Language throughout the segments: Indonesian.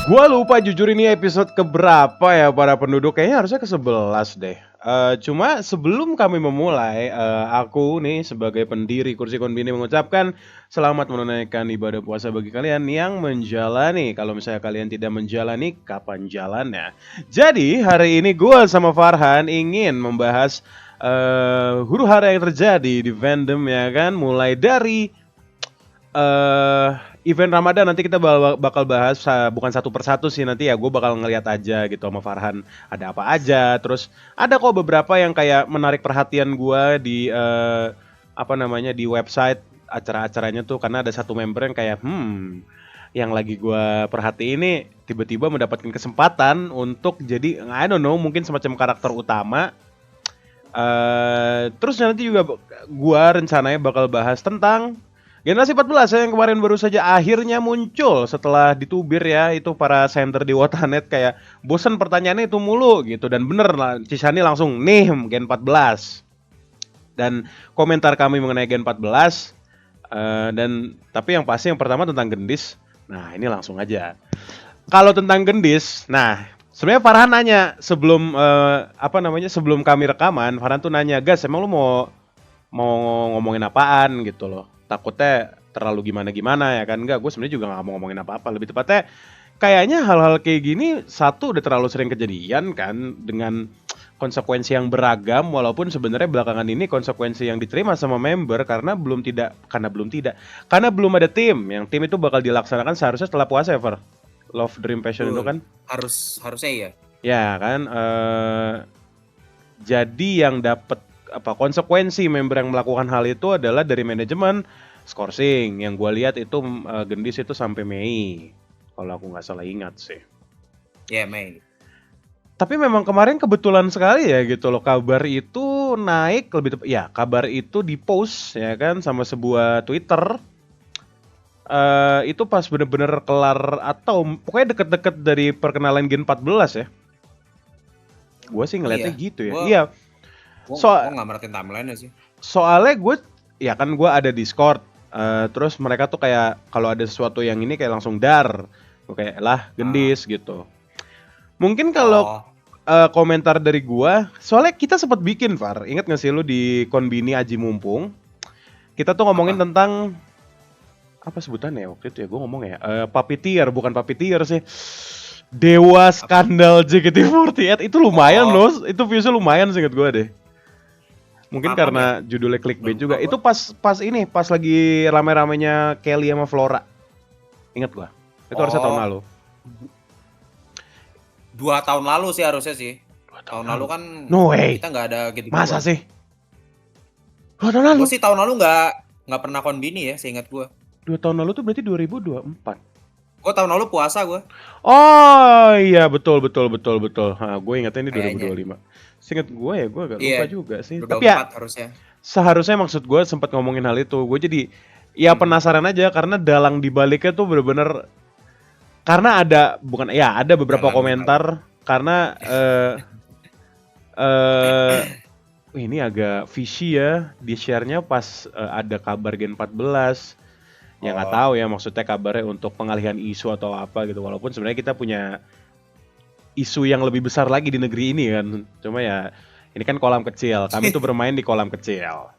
Gua lupa jujur ini episode keberapa ya para penduduk, kayaknya harusnya ke-11 deh. Cuma sebelum kami memulai, aku nih sebagai pendiri Kursi Konbini mengucapkan selamat menunaikan ibadah puasa bagi kalian yang menjalani. Kalau misalnya kalian tidak menjalani, kapan jalannya? Jadi hari ini gua sama Farhan ingin membahas huru-hara yang terjadi di fandom ya kan, mulai dari eh event Ramadan. Nanti kita bakal bahas bukan satu persatu sih, nanti ya gue bakal ngeliat aja gitu sama Farhan ada apa aja. Terus ada kok beberapa yang kayak menarik perhatian gue di apa namanya di website acara-acaranya tuh, karena ada satu member yang kayak yang lagi gue perhati ini tiba-tiba mendapatkan kesempatan untuk jadi I don't know, mungkin semacam karakter utama. Terus nanti juga gue rencananya bakal bahas tentang Generasi 14 yang kemarin baru saja akhirnya muncul setelah ditubir ya itu para sender di Wotanet kayak bosen pertanyaannya itu mulu gitu, dan bener lah Cisani langsung nih Gen 14. Dan komentar kami mengenai Gen 14 dan tapi yang pasti yang pertama tentang Gendis. Nah, ini langsung aja. Kalau tentang Gendis, nah sebenarnya Farhan nanya sebelum apa namanya sebelum kami rekaman, Farhan tuh nanya, "Gas, emang lu mau ngomongin apaan gitu loh, takutnya terlalu gimana-gimana ya kan." Enggak, gue sebenarnya juga nggak mau ngomongin apa-apa, lebih tepatnya kayaknya hal-hal kayak gini satu udah terlalu sering kejadian kan, dengan konsekuensi yang beragam, walaupun sebenarnya belakangan ini konsekuensi yang diterima sama member karena belum ada tim, yang tim itu bakal dilaksanakan seharusnya setelah puasa ya, Fer? Love Dream Passion itu kan harusnya iya. ya kan, jadi yang dapat apa konsekuensi member yang melakukan hal itu adalah dari manajemen Skorsing. Yang gue lihat itu Gendis itu sampai Mei, kalau aku nggak salah ingat sih. Ya, Mei. Tapi memang kemarin kebetulan sekali ya gitu loh, kabar itu naik ya kabar itu di post ya kan sama sebuah Twitter. Itu pas bener-bener kelar atau pokoknya deket-deket dari perkenalan Gen 14 ya. Gue sih ngeliatnya gitu ya. Iya. Gue nggak merhatiin timeline-nya sih. Soalnya gue ya kan gue ada Discord, terus mereka tuh kayak kalau ada sesuatu yang ini kayak langsung dar, gue kayak lah Gendis gitu. Mungkin kalau komentar dari gue, soalnya kita sempat bikin Far, ingat gak sih lu di Konbini Aji Mumpung? Kita tuh ngomongin tentang apa sebutannya waktu itu ya, gue ngomong ya Puppeteer, bukan Puppeteer sih, Dewa Skandal JKT48. Itu lumayan loh, itu viewsnya lumayan seinget gue deh. Mungkin karena judulnya clickbait juga. Itu pas lagi rame-ramenya Kelly sama Flora. Ingat gua. Itu harusnya tahun lalu. 2 tahun lalu sih harusnya sih. 2 tahun lalu kan no way. Kita nggak ada gitu. Masa sih? 2 tahun lalu? Gua sih tahun lalu nggak pernah konbini ya, seingat gua. 2 tahun lalu tuh berarti 2024. Gua tahun lalu puasa gua. Oh iya, betul. Nah, gue ingatnya ini 2025. Seingat gue ya, gue agak lupa juga sih. Tapi ya harusnya. Seharusnya maksud gue sempat ngomongin hal itu. Gue jadi ya penasaran aja karena dalang dibaliknya tuh bener-bener, karena ada beberapa komentar karena ini agak fishy ya di share-nya pas ada kabar Gen 14. Ya nggak tahu ya maksudnya kabarnya untuk pengalihan isu atau apa gitu. Walaupun sebenarnya kita punya isu yang lebih besar lagi di negeri ini kan. Cuma ya ini kan kolam kecil. Kami tuh bermain di kolam kecil.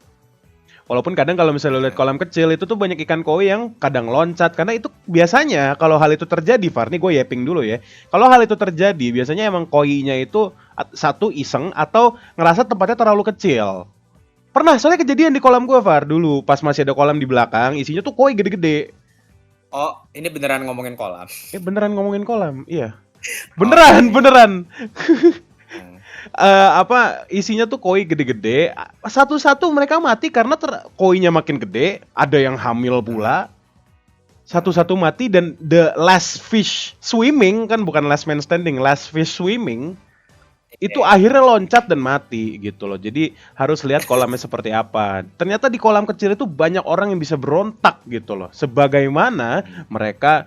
Walaupun kadang kalau misalnya lihat kolam kecil itu tuh banyak ikan koi yang kadang loncat, karena itu biasanya kalau hal itu terjadi, Far, nih gue yaping dulu ya. Kalau hal itu terjadi, biasanya emang koinya itu satu iseng atau ngerasa tempatnya terlalu kecil. Pernah, soalnya kejadian di kolam gue, Far, dulu pas masih ada kolam di belakang, isinya tuh koi gede-gede. Oh, ini beneran ngomongin kolam? Beneran ngomongin kolam, iya. Beneran. Isinya tuh koi gede-gede. Satu-satu mereka mati karena koinya makin gede. Ada yang hamil pula. Satu-satu mati, dan the last fish swimming, kan bukan last man standing, last fish swimming itu akhirnya loncat dan mati gitu loh. Jadi harus lihat kolamnya seperti apa. Ternyata di kolam kecil itu banyak orang yang bisa berontak gitu loh. Sebagaimana mereka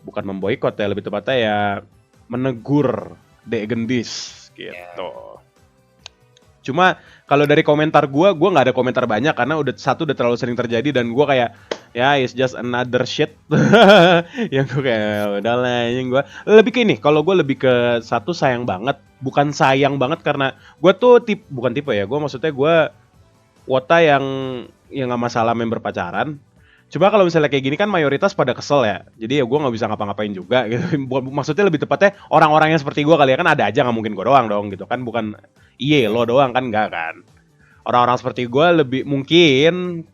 bukan memboikot ya, lebih tepatnya ya menegur Dek Gendis gitu. Cuma kalau dari komentar gua nggak ada komentar banyak karena udah terlalu sering terjadi dan gua kayak ya it's just another shit. Yang gue kayak udahlah ini gua lebih ke ini. Kalau gua lebih ke satu sayang banget, bukan sayang banget karena gua tuh bukan tipe ya. Gua maksudnya gua wota yang nggak masalah member pacaran. Cuma kalau misalnya kayak gini kan mayoritas pada kesel ya. Jadi ya gue nggak bisa ngapa-ngapain juga gitu. Maksudnya lebih tepatnya orang-orang yang seperti gue kali ya, kan ada aja, nggak mungkin gue doang dong gitu kan. Bukan lo doang kan, nggak kan. Orang-orang seperti gue lebih mungkin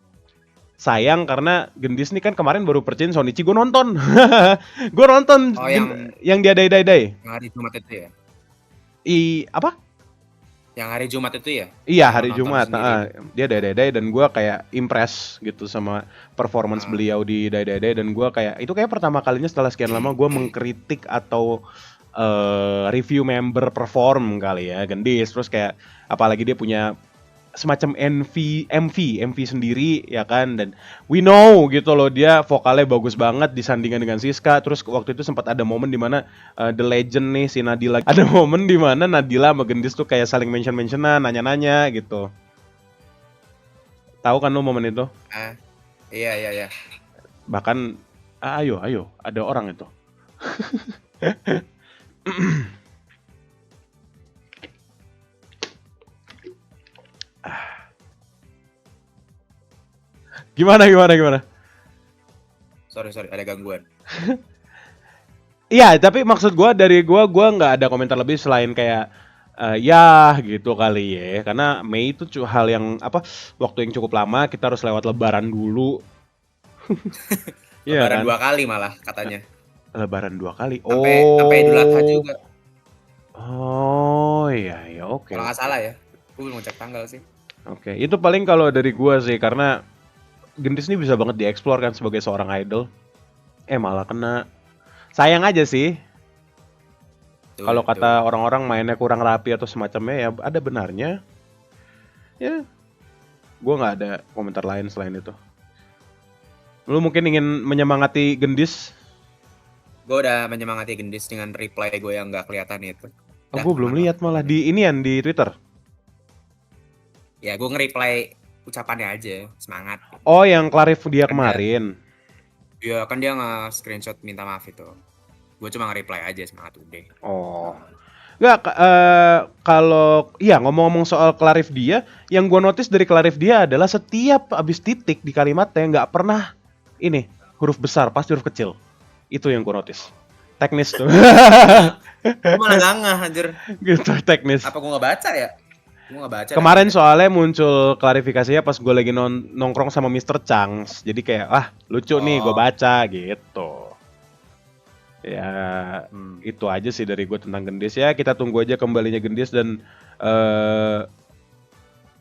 sayang karena Gendis nih kan kemarin baru percin Shonichi, gue nonton. Gue nonton Oh, yang dia day. yang hari Jumat itu ya? Apa? Yang hari Jumat itu ya? Iya, Yang lo hari nonton Jumat. sendiri. Dia day dan gue kayak impress gitu sama performance beliau di day dan gue kayak itu kayak pertama kalinya setelah sekian lama gue mengkritik atau review member perform kali ya Gendis. Terus kayak apalagi dia punya semacam MV sendiri ya kan, dan we know gitu loh dia vokalnya bagus banget disandingkan dengan Siska. Terus waktu itu sempat ada momen dimana the legend nih si Nadila, ada momen dimana Nadila sama Gendis tuh kayak saling mention-mentionan, nanya-nanya gitu. Tahu kan lo momen itu? Iya. Bahkan ayo ada orang itu. Gimana? Sorry, ada gangguan. Iya, tapi maksud gue dari gue nggak ada komentar lebih selain kayak ya gitu kali ya. Karena Mei itu hal yang waktu yang cukup lama, kita harus lewat Lebaran dulu. Lebaran kan? 2 kali malah katanya. Lebaran 2 kali. Sampai Idul Adha juga. Oh iya oke. Kalau nggak salah ya. Gue belum ngecek tanggal sih. Oke, itu paling kalau dari gue sih karena Gendis ini bisa banget dieksplor kan sebagai seorang idol. Malah kena. Sayang aja sih. Kalau kata orang-orang mainnya kurang rapi atau semacamnya ya ada benarnya. Ya, gue nggak ada komentar lain selain itu. Lu mungkin ingin menyemangati Gendis? Gue udah menyemangati Gendis dengan reply gue yang nggak kelihatan itu. Oh, gue belum lihat malah di inian di Twitter. Ya, gue nge-reply ucapannya aja, semangat. Oh, yang clarif dia kemarin. Iya, kan dia nge-screenshot minta maaf itu. Gue cuma nge-reply aja, semangat udah. Oh. Nggak, kalau ngomong-ngomong soal clarif dia, yang gue notice dari clarif dia adalah setiap abis titik di kalimatnya nggak pernah ini huruf besar, pasti huruf kecil. Itu yang gue notice. Teknis tuh. Gue malah ngangah anjir. Gitu, teknis. Apa gue nggak baca ya? Gue nggak baca. Kemarin soalnya muncul klarifikasinya pas gue lagi nongkrong sama Mr. Changs. Jadi kayak lucu nih gue baca gitu. Ya itu aja sih dari gue tentang Gendis ya. Kita tunggu aja kembalinya Gendis dan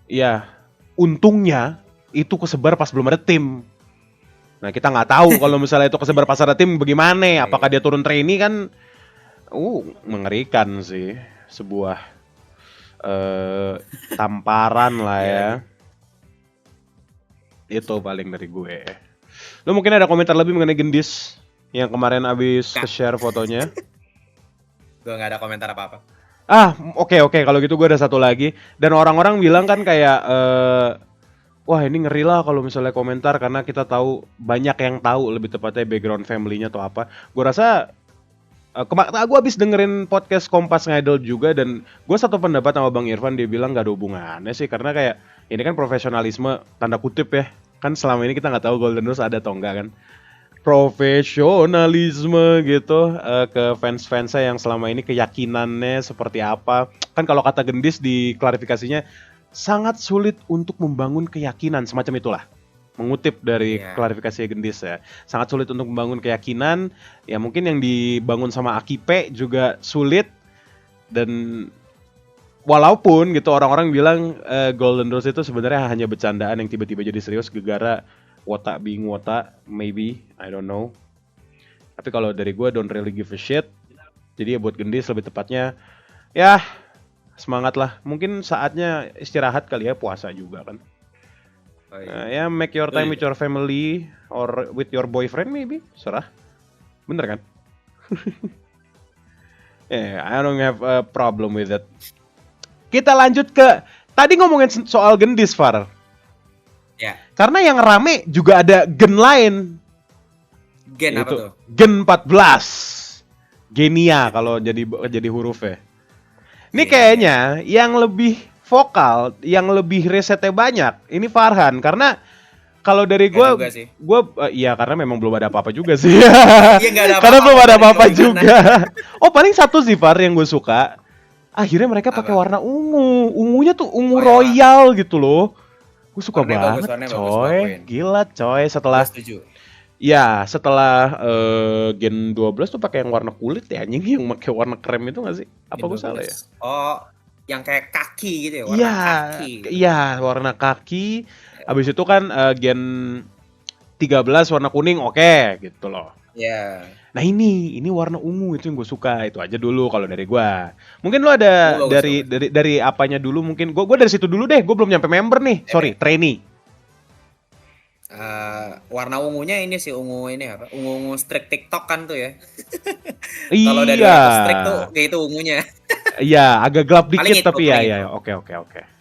ya untungnya itu kesebar pas belum ada tim. Nah kita nggak tahu kalau misalnya itu kesebar pas ada tim bagaimana. Apakah dia turun trainee kan? Mengerikan sih, sebuah tamparan lah ya. Itu paling dari gue. Lo mungkin ada komentar lebih mengenai Gendis yang kemarin abis share fotonya? Gue nggak ada komentar apa-apa. Oke. Kalau gitu gue ada satu lagi. Dan orang-orang bilang kan kayak wah ini ngeri lah kalau misalnya komentar karena kita tahu banyak yang tahu lebih tepatnya background family-nya atau apa. Gue rasa gue abis dengerin podcast Kompas Ngidol juga dan gue satu pendapat sama Bang Irfan, dia bilang gak ada hubungannya sih karena kayak ini kan profesionalisme tanda kutip ya, kan selama ini kita nggak tahu Golden Rose ada atau enggak kan, profesionalisme gitu ke fans-fansnya yang selama ini keyakinannya seperti apa. Kan kalau kata Gendis di klarifikasinya sangat sulit untuk membangun keyakinan semacam itulah. Mengutip dari klarifikasi Gendis ya, sangat sulit untuk membangun keyakinan. Ya mungkin yang dibangun sama Akipe juga sulit. Dan walaupun gitu orang-orang bilang Golden Rose itu sebenarnya hanya bercandaan yang tiba-tiba jadi serius gegara wota being wota, maybe, I don't know. Tapi kalau dari gue don't really give a shit. Jadi ya buat Gendis lebih tepatnya ya semangat lah. Mungkin saatnya istirahat kali ya, puasa juga kan. Ya make your time with your family or with your boyfriend maybe, serah. Bener kan? I don't have a problem with it. Kita lanjut ke tadi ngomongin soal gendis, Far. Ya. Karena yang rame juga ada gen lain. Gen apa tuh? Gen 14. Genia kalau jadi hurufnya. Ini kayaknya yang lebih vokal, yang lebih risetnya banyak, ini Farhan. Karena kalau dari gue, iya karena memang belum ada apa-apa juga sih. Karena belum ada apa-apa juga. Oh paling satu sih Far yang gue suka. Akhirnya mereka pakai warna ungu. Ungunya tuh ungu royal gitu loh. Gue suka banget, coy. Gila coy. Setelah Gen 12 tuh pakai yang warna kulit ya, anjing, yang pakai warna krem itu nggak sih? Apa gue salah ya? Oh, yang kayak kaki gitu ya, warna kaki. Iya, warna kaki. Abis itu kan Gen 13 warna kuning, oke, gitu loh. Iya. Nah ini warna ungu itu yang gue suka. Itu aja dulu kalau dari gue. Mungkin lo ada dari apanya dulu mungkin. Gue dari situ dulu deh. Gue belum nyampe member nih. Sorry, trainee. Warna ungunya ini sih ungu ini apa? Ungu strike TikTok kan tuh ya. Iya. Kalau dari strike tuh kayak itu ungunya. Iya, agak gelap dikit tapi ya. Oke.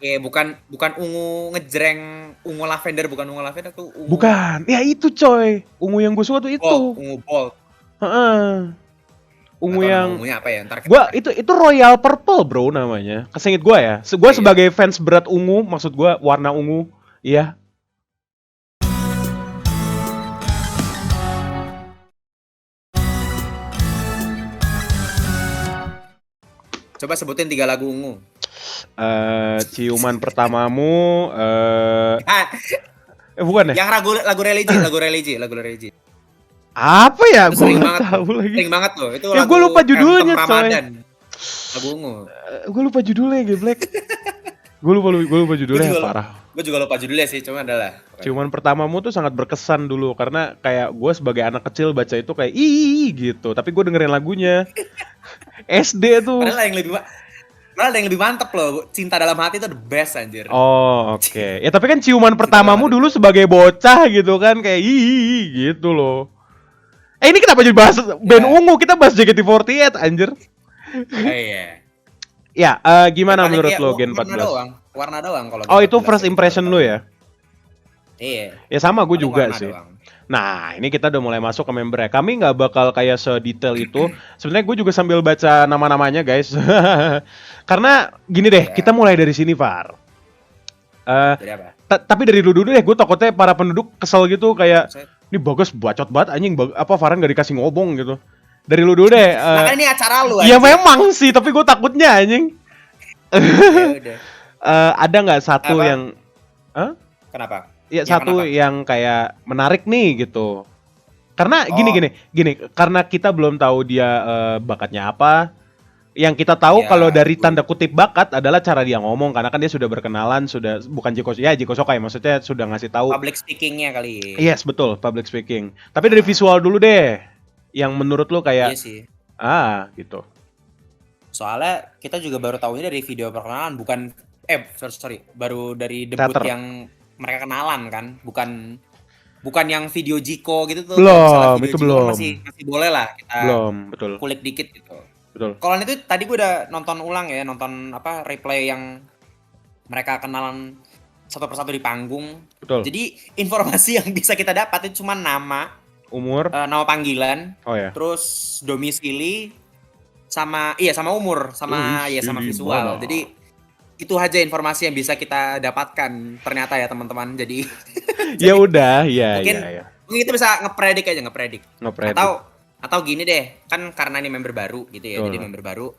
Iya, bukan ungu ngejreng, ungu lavender, bukan ungu lavender tuh ungu. Bukan. Ya itu coy. Ungu yang gue suka tuh itu. Ungu bold. Ungu yang ungunya apa ya? Ntar gua itu Royal Purple, bro, namanya. Kesengit gua ya. Gua sebagai fans berat ungu, maksud gua warna ungu. Iya. Coba sebutin 3 lagu ungu. Ciuman pertamamu. Bukan ya? Yang lagu religi. Apa ya? Gue nggak tahu lagi. Sering banget loh. Itu ya, lagu gue lupa judulnya, coy. Lagu ungu. Gue lupa judulnya, geblek. Gue lupa judulnya, parah. Gue juga lupa judulnya sih, cuma adalah. Ciuman pertamamu tuh sangat berkesan dulu karena kayak gue sebagai anak kecil baca itu kayak ih gitu, tapi gue dengerin lagunya. SD tuh. Padahal ada yang lebih mantep loh. Cinta Dalam Hati itu the best anjir. Oh, oke. Ya tapi kan ciuman pertamamu dulu sebagai bocah gitu kan kayak ih gitu loh. Ini kenapa jadi bahas band ungu? Kita bahas JKT48 anjir. Iya. Ya, gimana menurut lo Gen 14? Warna doang kalau. Oh, itu first impression lo ya? Iya. Ya sama gue juga sih. Nah, ini kita udah mulai masuk ke member ya. Kami nggak bakal kayak sedetail itu. Sebenarnya gue juga sambil baca nama-namanya, guys. Karena gini deh, kita mulai dari sini, Far. Tapi dari dulu deh, gue takutnya para penduduk kesel gitu kayak ini Bagas bacot banget anjing, apa Farhan gak dikasih ngomong gitu. Dari lu dulu deh. Nah, ini acara lu aja. Ya memang sih, tapi gue takutnya anjing. Ada nggak satu yang Kenapa? Ya satu yang kayak menarik nih gitu. Karena gini, karena kita belum tahu dia bakatnya apa. Yang kita tahu kalau dari tanda kutip bakat adalah cara dia ngomong, karena kan dia sudah berkenalan, sudah bukan Jiko Sokai, maksudnya sudah ngasih tahu public speakingnya kali. Yes, betul, public speaking. Tapi dari visual dulu deh. Yang menurut lu kayak gitu. Soalnya kita juga baru tahunya dari video perkenalan, bukan baru dari debut yang mereka kenalan kan, bukan yang video Jiko gitu tuh. Belum, itu belum. Masih boleh lah kita. Belum, betul. Kulik dikit gitu. Betul. Kalau itu tadi gue udah nonton ulang ya, replay yang mereka kenalan satu persatu di panggung. Betul. Jadi informasi yang bisa kita dapat itu cuma nama, umur, nama panggilan, terus domisili, sama umur, sama visual. Jadi itu aja informasi yang bisa kita dapatkan ternyata ya teman-teman. Jadi ya udah, mungkin kita bisa ngepredik. Atau gini deh, kan karena ini member baru gitu ya. Jadi member baru.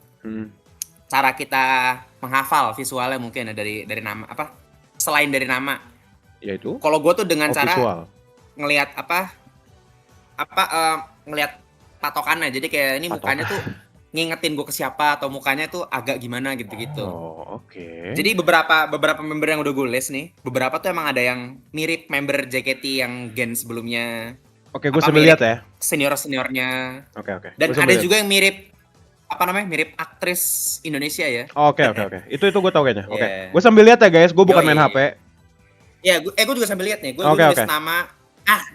Cara kita menghafal visualnya mungkin dari nama apa? Selain dari nama. Yaitu? Kalau gue tuh dengan cara ngelihat ngelihat patokannya. Jadi kayak ini mukanya tuh ngingetin gue ke siapa, atau mukanya tuh agak gimana gitu-gitu. Oh, oke. Jadi beberapa member yang udah gue list nih, beberapa tuh emang ada yang mirip member JKT yang gen sebelumnya. Oke, gue sambil lihat ya. Seniornya. Oke. Dan ada juga yang mirip mirip aktris Indonesia ya. Oke. Itu gue tau kayaknya. Oke. Gue sambil lihat ya guys, gue bukan main HP. Ya, gue juga sambil lihat nih. Gue nulis nama.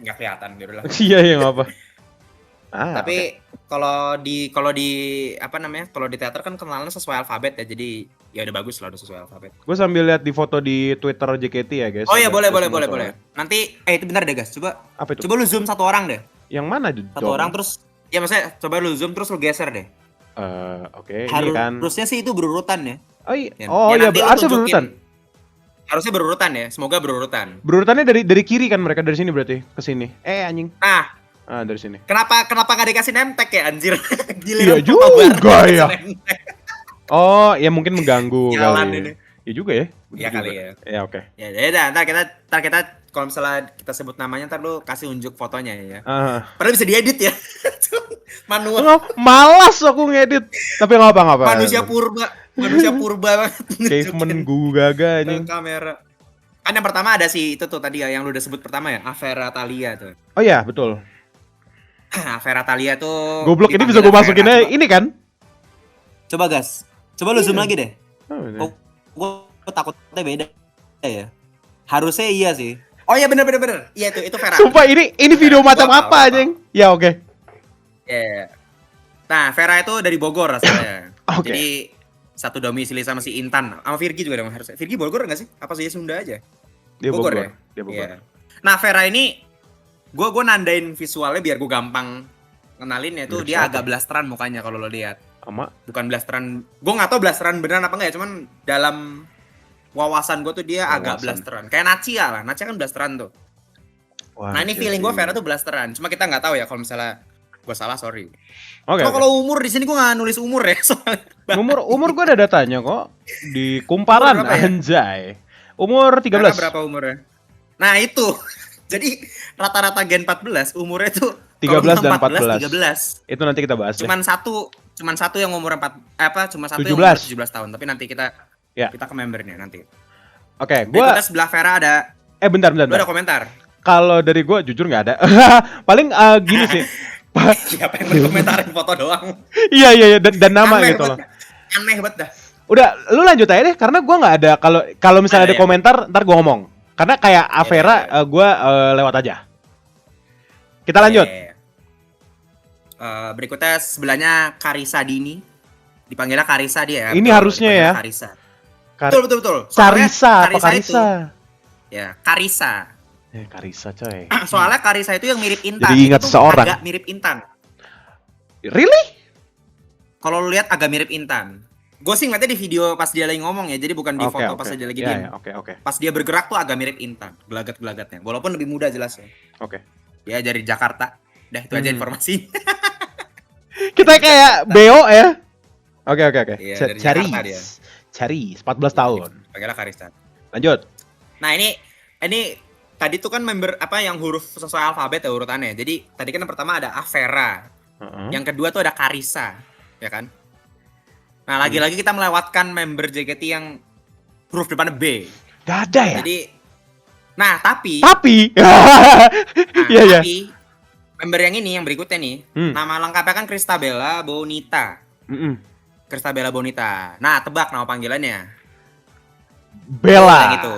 Nggak kelihatan gitu lah. Iya, nggak apa. Tapi kalau di teater kan kenalannya sesuai alfabet ya. Jadi ya udah bagus lah, udah sesuai alfabet. Gue sambil lihat di foto di Twitter JKT ya guys. Oh iya, boleh. Nanti itu bentar deh guys, coba. Apa itu? Coba lu zoom satu orang deh. Yang mana Satu orang terus, ya maksudnya coba lu zoom terus lu geser deh. Oke, ini kan. Harusnya sih itu berurutan ya. Oh iya, harusnya berurutan. Harusnya berurutan ya, semoga berurutan. Berurutannya dari kiri kan mereka, dari sini berarti ke sini. Anjing. Dari sini. Kenapa gak dikasih nemtek ya anjir? Iya juga ya. Oh, ya mungkin mengganggu jalan kali. Ini. Ya juga ya. Iya kali ya. Ya oke. Ya udah, ntar kita kalau misalnya kita sebut namanya ntar lu kasih unjuk fotonya ya. Padahal bisa diedit ya. Manual. Malas aku ngedit. Tapi enggak apa-apa. Manusia purba banget. Caveman gaga ini. Kamera. Kan yang pertama ada si itu tuh tadi ya yang lu udah sebut pertama ya, Avera Thalia tuh. Oh iya, betul. Avera Thalia tuh goblok, ini bisa gue masukin aja ini kan? Coba gas. Coba lu zoom lagi deh. Gue takutnya beda ya. Harusnya iya sih. Oh iya bener. Iya itu Vera. Sumpah ini video macam apa anjing? Ya oke. Iya. Nah, Vera itu dari Bogor asalnya. Oke. Jadi satu domisili sama si Intan. Sama Virgi juga dong harusnya. Virgi Bogor enggak sih? Apa sih Sunda aja? Dia Bogor ya? Dia Bogor. Iya. Nah, Vera ini gue nandain visualnya biar gue gampang kenalin ya tuh. Dia agak blasteran mukanya kalau lo lihat. Bukan blasteran. Gue nggak tahu blasteran beneran apa enggak ya, cuman dalam wawasan gue tuh dia agak blasteran. Kayak Nacia lah. Nacia kan blasteran tuh. Nah, ini feeling gue Vera tuh blasteran. Cuma kita nggak tahu ya kalau misalnya gue salah, sorry. Oke. Kalau umur di sini gue nggak nulis umur ya soalnya. Umur gue ada datanya kok di kumparan anjay. Umur 13. Karena berapa umurnya? Nah itu. Jadi rata-rata Gen 14 umurnya tuh 13 dan 14. 13. Itu nanti kita bahas. Cuman satu yang umur cuma satu 17. yang umur 17 tahun. Tapi nanti kita ke membernya nanti. Oke, gua sebelah Vera ada. Bentar. Lu ada komentar? Kalau dari gua jujur nggak ada. Paling gini sih. Siapa yang komentarin foto doang? Iya dan nama aneh gitu loh. Aneh banget dah. Udah, lu lanjut aja deh karena gua nggak ada kalau misalnya ada komentar ntar gua ngomong. Karena kayak Avera gua lewat aja. Kita lanjut. Berikutnya sebelahnya Karissa Dini. Dipanggilnya Karissa dia ya. Ini harusnya ya. Karissa. Betul. Karissa apa Karissa? Ya, Karissa. Karissa coy. Soalnya Karissa itu yang mirip Intan. Jadi ingat seorang. Agak mirip Intan. Really? Kalau lu lihat agak mirip Intan. Gue sih ngeliatnya di video pas dia lagi ngomong ya, jadi bukan di foto pas dia lagi diem. Oke. Pas dia bergerak tuh agak mirip Intan, gelagat-gelagatnya. Walaupun lebih muda jelas ya. Oke. Ya dari Jakarta. Dah itu aja informasi. Kita kayak BO ya. Oke. Iya, Cari 14 tahun. Panggilnya Karissa. Lanjut. Nah ini tadi tuh kan member yang huruf sesuai alfabet ya urutannya. Jadi tadi kan yang pertama ada Avera. Yang kedua tuh ada Karissa, ya kan? Nah, lagi-lagi kita melewatkan member JKT yang huruf depannya B. Gak ada ya? Jadi tapi member yang ini yang berikutnya nih, nama lengkapnya kan Christabella Bonita. Christabella Bonita. Nah, tebak nama panggilannya. Bella. Yang itu.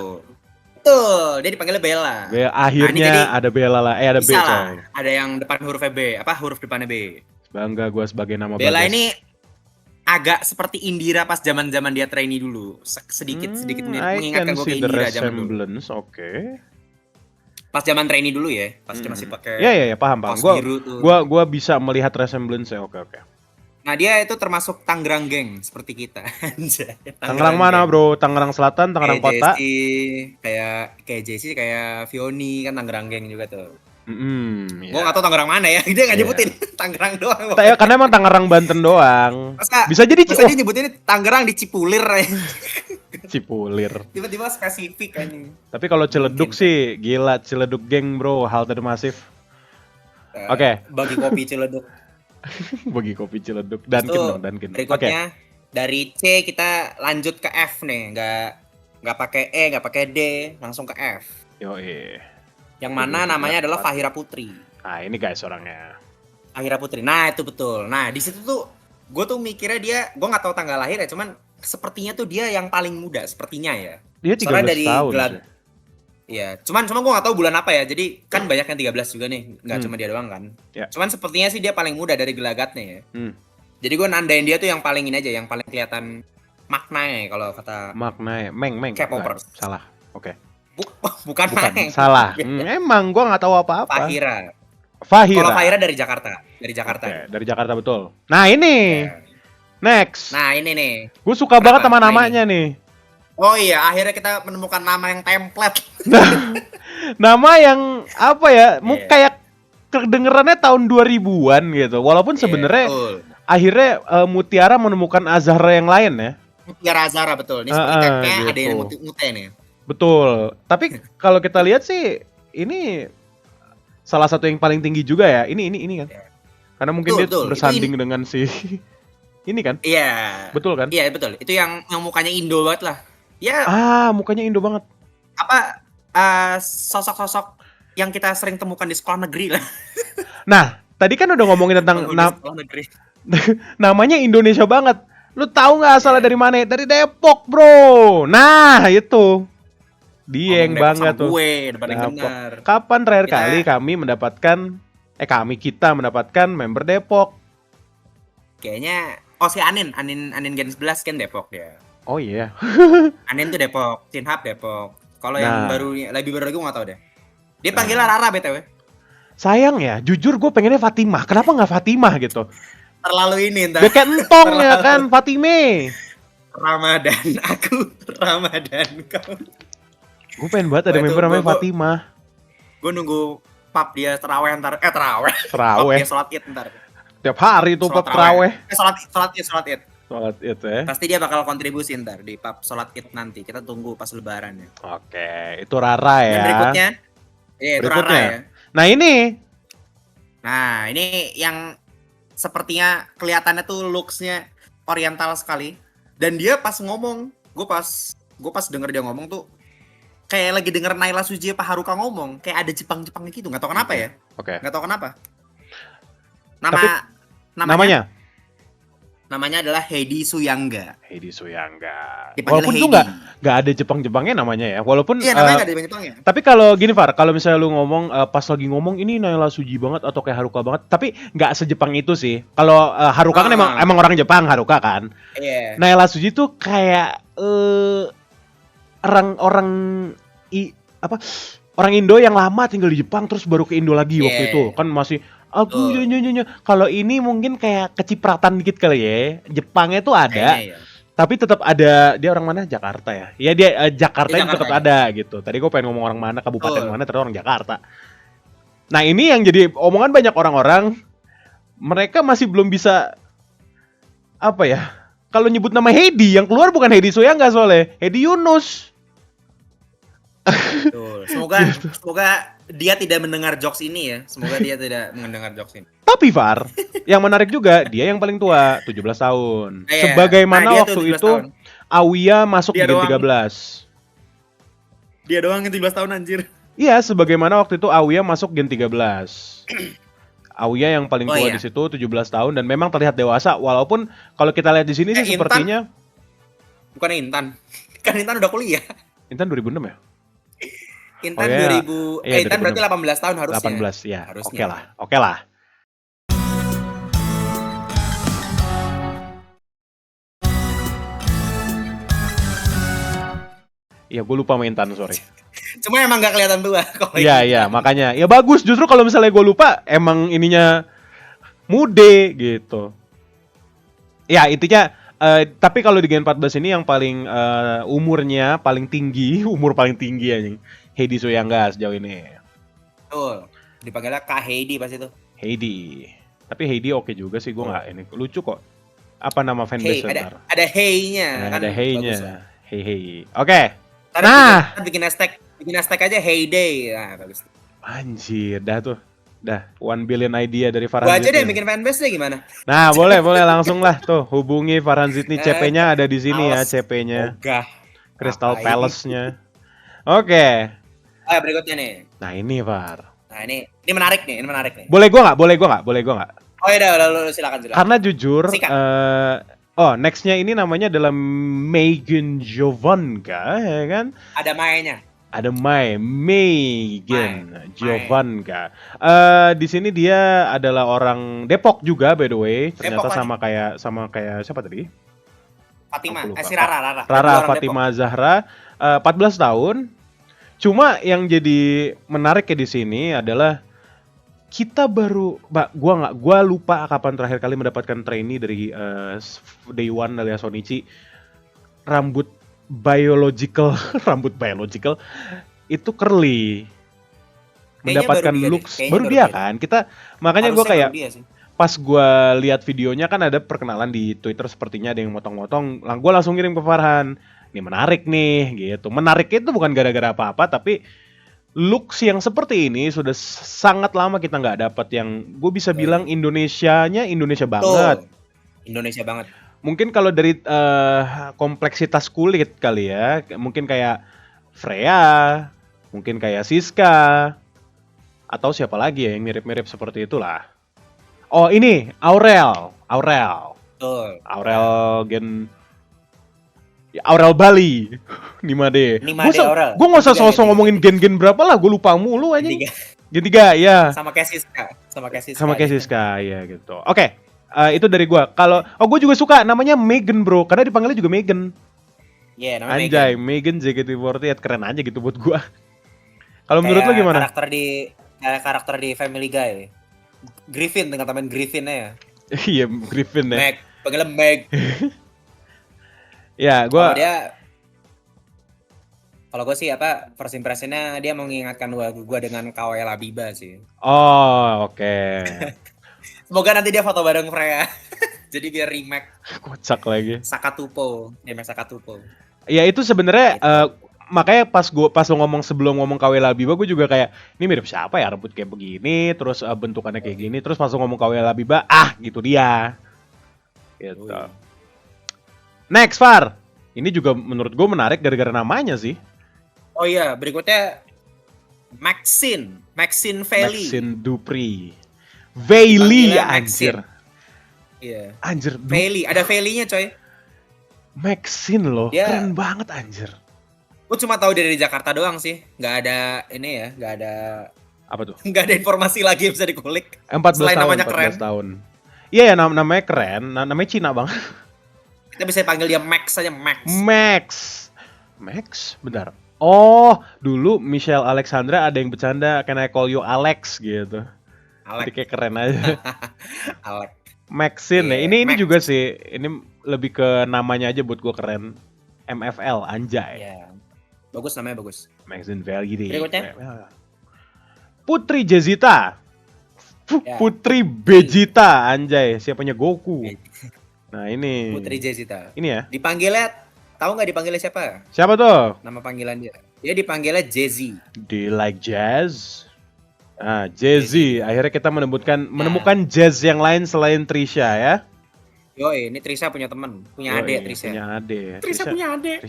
Betul, dia dipanggilnya Bella. Akhirnya ada Bella lah. Ada B coy. Ada yang depan hurufnya B, huruf depannya B. Bangga gue sebagai nama Bella Bagas. Ini agak seperti Indira pas zaman-zaman dia trainee dulu. Sedikit mengingatkan gue ke Indira zaman dulu. Oke. Pas zaman trainee dulu ya, pas dia masih pakai. Iya, paham. Gua bisa melihat resemblance ya. Oke. Nah, dia itu termasuk Tangerang Geng seperti kita. Tangerang mana, Bro? Tangerang Selatan, Tangerang Kota. Kayak JC, kayak Vioni kan Tangerang Geng juga tuh. Iya. Gue nggak tahu Tangerang mana ya, dia nggak nyebutin Tangerang doang. Karena emang Tangerang Banten doang. Bisa jadi dia nyebutin Tangerang di Cipulir ya. Cipulir. Tiba-tiba spesifik kan. Tapi kalau Ciledug sih gila, Ciledug Geng bro, halte The Massive. Oke. Bagi kopi Ciledug. Bagi kopi Ciledug. Dunkin. Berikutnya dari C kita lanjut ke F nih, nggak pakai E, nggak pakai D, langsung ke F. Yang mana namanya adalah Fahira Putri. Nah ini guys orangnya. Fahira Putri. Nah itu betul. Nah di situ tuh gue tuh mikirnya gue nggak tahu tanggal lahir ya, cuman sepertinya tuh dia yang paling muda sepertinya ya. Dia 13 dari tahun sih. Iya, cuman gue nggak tahu bulan apa ya. Jadi kan banyak yang 13 juga nih, nggak cuma dia doang kan. Ya. Cuman sepertinya sih dia paling muda dari gelagatnya ya. Jadi gue nandain dia tuh yang paling ini aja, yang paling kelihatan Maknae kalau kata Maknae, Meng. K-popers. Salah. Oke. Bukan Maeng. Salah. Emang gua nggak tahu apa-apa. Kalau Fahira dari Jakarta. Dari Jakarta. Oke, dari Jakarta betul. Nah, ini. Yeah. Next. Nah, ini nih. Gue suka banget sama namanya nih. Oh iya, akhirnya kita menemukan nama yang template. Nama yang apa ya? Kayak kedengerannya tahun 2000-an gitu. Walaupun sebenarnya akhirnya Mutiara menemukan Azahra yang lain ya. Mutiara Azahra betul. Ini seperti kayak ada yang mute nih. Betul. Tapi kalau kita lihat sih ini salah satu yang paling tinggi juga ya. Ini kan. Karena mungkin dia bersanding dengan si ini kan? Iya. Betul kan? Iya, betul. Itu yang mukanya Indo banget lah. Ya. Mukanya Indo banget. Apa sosok-sosok yang kita sering temukan di sekolah negeri lah. Nah, tadi kan udah ngomongin tentang namanya Indonesia banget. Lu tahu nggak asalnya dari mana? Dari Depok, bro. Nah, itu. Dieng banget tuh. Kapan terakhir kali kita mendapatkan member Depok? Kayaknya si Anin Gen 11 kan Depok dia. Oh iya. Anin tuh Depok, Cinhap Depok. Kalau yang lebih baru lagi gue nggak tahu deh. Dia panggilnya Rara BTW. Sayang ya, jujur gue pengennya Fatimah. Kenapa nggak Fatimah gitu? Terlalu ini entar. Beket entong ya kan, Fatime. Ramadan aku, Ramadan kau. Gue pengen banget ada member namanya Fatimah. Gue nunggu pap dia terawih ntar. Terawih. Pap dia sholat id ntar. Tiap hari tuh pap terawih. Sholat id. Sholat id ya. Pasti dia bakal kontribusi ntar di pap sholat id nanti. Kita tunggu pas lebaran ya. Oke, itu Rara ya. Dan berikutnya. Iya, itu Rara ya. Nah ini yang sepertinya kelihatannya tuh looks-nya oriental sekali. Dan dia pas ngomong, gue pas denger dia ngomong tuh kayak lagi denger Naila Suji apa Haruka ngomong, kayak ada Jepang-Jepangnya gitu. Nggak tahu kenapa ya. Oke. Nggak tahu kenapa. Namanya adalah Heidi Suyangga. Walaupun tuh nggak ada Jepang-Jepangnya namanya ya. Walaupun iya, namanya nggak ada Jepang-Jepangnya. Tapi kalau gini Far, kalau misalnya lu ngomong pas lagi ngomong ini Naila Suji banget atau kayak Haruka banget, tapi nggak sejepang itu sih. Kalau Haruka kan emang orang Jepang, Haruka kan. Iya. Naila Suji tuh kayak orang Indo yang lama tinggal di Jepang terus baru ke Indo lagi waktu itu. Kan masih kalau ini mungkin kayak kecipratan dikit kali ya. Jepangnya tuh ada. Tapi tetap ada, dia orang mana? Jakarta ya. Iya dia Jakarta tetap ada gitu. Tadi gue pengen ngomong orang mana, kabupaten mana, terus orang Jakarta. Nah, ini yang jadi omongan banyak orang-orang. Mereka masih belum bisa apa ya? Kalau nyebut nama Heidi, yang keluar bukan Heidi Suyangga soalnya, Heidi Yunus. Semoga dia tidak mendengar jokes ini ya. Semoga dia tidak mendengar jokes ini. Tapi Far, yang menarik juga dia yang paling tua, 17 tahun. Sebagaimana waktu itu tahun. Awiya masuk di Gen 13. Dia doang yang 17 tahun anjir. Iya, sebagaimana waktu itu Awiya masuk Gen 13. Awiya yang paling tua di situ 17 tahun dan memang terlihat dewasa walaupun kalau kita lihat di sini sih sepertinya bukan Intan. Kan Intan udah kuliah. Intan 2006 ya? Intan 2000 Intan berarti 18 tahun harusnya. 18 ya. Oke lah. Ya gue lupa main Intan, sorry. Cuma emang gak kelihatan tua. Iya, makanya. Ya bagus, justru kalau misalnya gue lupa, emang ininya mude gitu. Ya intinya, tapi kalau di Gen 14 ini yang paling umurnya paling tinggi, umur paling tinggi anjing. Heidi Suyangga sejauh ini. Betul. Dipanggilnya Kak Heidi pas itu. Heidi. Tapi Heidi oke juga sih, gue nggak ini lucu kok. Apa nama fanbase ntar? Ada Hey-nya. Ada Hey-nya. Hey. Oke. Nah, bikin hashtag aja Heyday. Nah, bagus. Anjir, dah 1 billion idea dari Farhan Gua aja deh bikin fanbase deh gimana? Nah, boleh langsung lah tuh hubungi Farhan Zidni, CP-nya ada di sini ya, CP-nya. Crystal Palace-nya. Oke. Berikutnya nih. Nah, ini Far. Nah, ini menarik nih. Boleh gua nggak? Oh ya udah silakan. Karena jujur next-nya ini namanya adalah Megan Jovanka, ya kan? Ada Mai-nya. Ada Megan Jovanka. Di sini dia adalah orang Depok juga by the way. Ternyata sama kayak siapa tadi? Fatima, Aku lupa. si Rara. Rara Dua orang Fatima Zahra, 14 tahun. Cuma yang jadi menarik di sini adalah kita baru, gua lupa kapan terakhir kali mendapatkan trainee dari Day One alias Shonichi. Rambut biological itu curly. Mendapatkan looks baru dia kan. Kita makanya gue kayak pas gue lihat videonya kan ada perkenalan di Twitter sepertinya ada yang motong-motong. Gue langsung kirim ke Farhan. Ini menarik nih gitu. Menarik itu bukan gara-gara apa-apa tapi looks yang seperti ini sudah sangat lama kita nggak dapat yang gue bisa bilang Indonesianya Indonesia banget. Indonesia banget. Mungkin kalau dari kompleksitas kulit kali ya, mungkin kayak Freya, mungkin kayak Siska, atau siapa lagi ya yang mirip-mirip seperti itulah. Oh ini Aurel. Aurel Bali. 5D. Gue nggak usah sosok ngomongin gen berapa lah, gue lupa mulu aja. Gen 3 ya. Sama kayak Siska ya gitu. Oke. Itu dari gue. Kalau gue juga suka namanya Megan bro, karena dipanggilnya juga Megan. Iya, namanya Anjay, Megan JKT48 keren aja gitu buat gue. Kalau menurut lo gimana? Karakter di Family Guy. Griffin dengan teman Griffinnya ya. Iya, Griffin ya. Meg, panggilnya Meg. Ya, gue. Kalau gue sih first impressionnya dia mengingatkan gue dengan Kawaii Labiba sih. Oh, oke. Semoga nanti dia foto bareng Freya. Jadi dia remake. Kocak lagi. Sakatupo. Ya itu sebenarnya makanya pas lo sebelum ngomong Kawaii Labiba gue juga kayak ini mirip siapa ya, rambut kayak begini, terus bentukannya kayak gini, terus pas lo ngomong Kawaii Labiba, gitu dia. Gitu. Next, Far. Ini juga menurut gue menarik gara-gara namanya sih. Oh iya, berikutnya Maxine Veili. Maxine Dupri. Veili anjir. Iya. Anjir. Veili, ada Veili-nya coy. Maxine loh, keren banget anjir. Gue cuma tahu dari Jakarta doang sih, nggak ada ini ya, nggak ada. Apa tuh? Nggak ada informasi lagi yang bisa dikulik. 14 Selain tahun, namanya 14 keren. tahun. Iya ya namanya keren, namanya Cina banget. Kita bisa panggil dia Max saja, Max. Bentar. Oh, dulu Michelle Alexandra ada yang bercanda, can I call you Alex gitu. Jadi kayak keren aja. Alex. Maxine ya. Ini juga sih. Ini lebih ke namanya aja buat gue keren. MFL anjay. Yeah. Bagus namanya bagus. Maxine Veili. Berikutnya. Putri Jezita. Putri Vegeta anjay. Siapanya Goku. Nah ini. Putri Jezita. Ini ya. Dipanggilnya tahu nggak dipanggilnya siapa? Siapa tuh? Nama panggilan dia. Dia dipanggilnya Jazzy. Do you like jazz? Jazzy. Akhirnya kita menemukan jazz yang lain selain Trisha ya. Yoi, ini Trisha punya teman, punya adik Trisha. Trisha punya adik.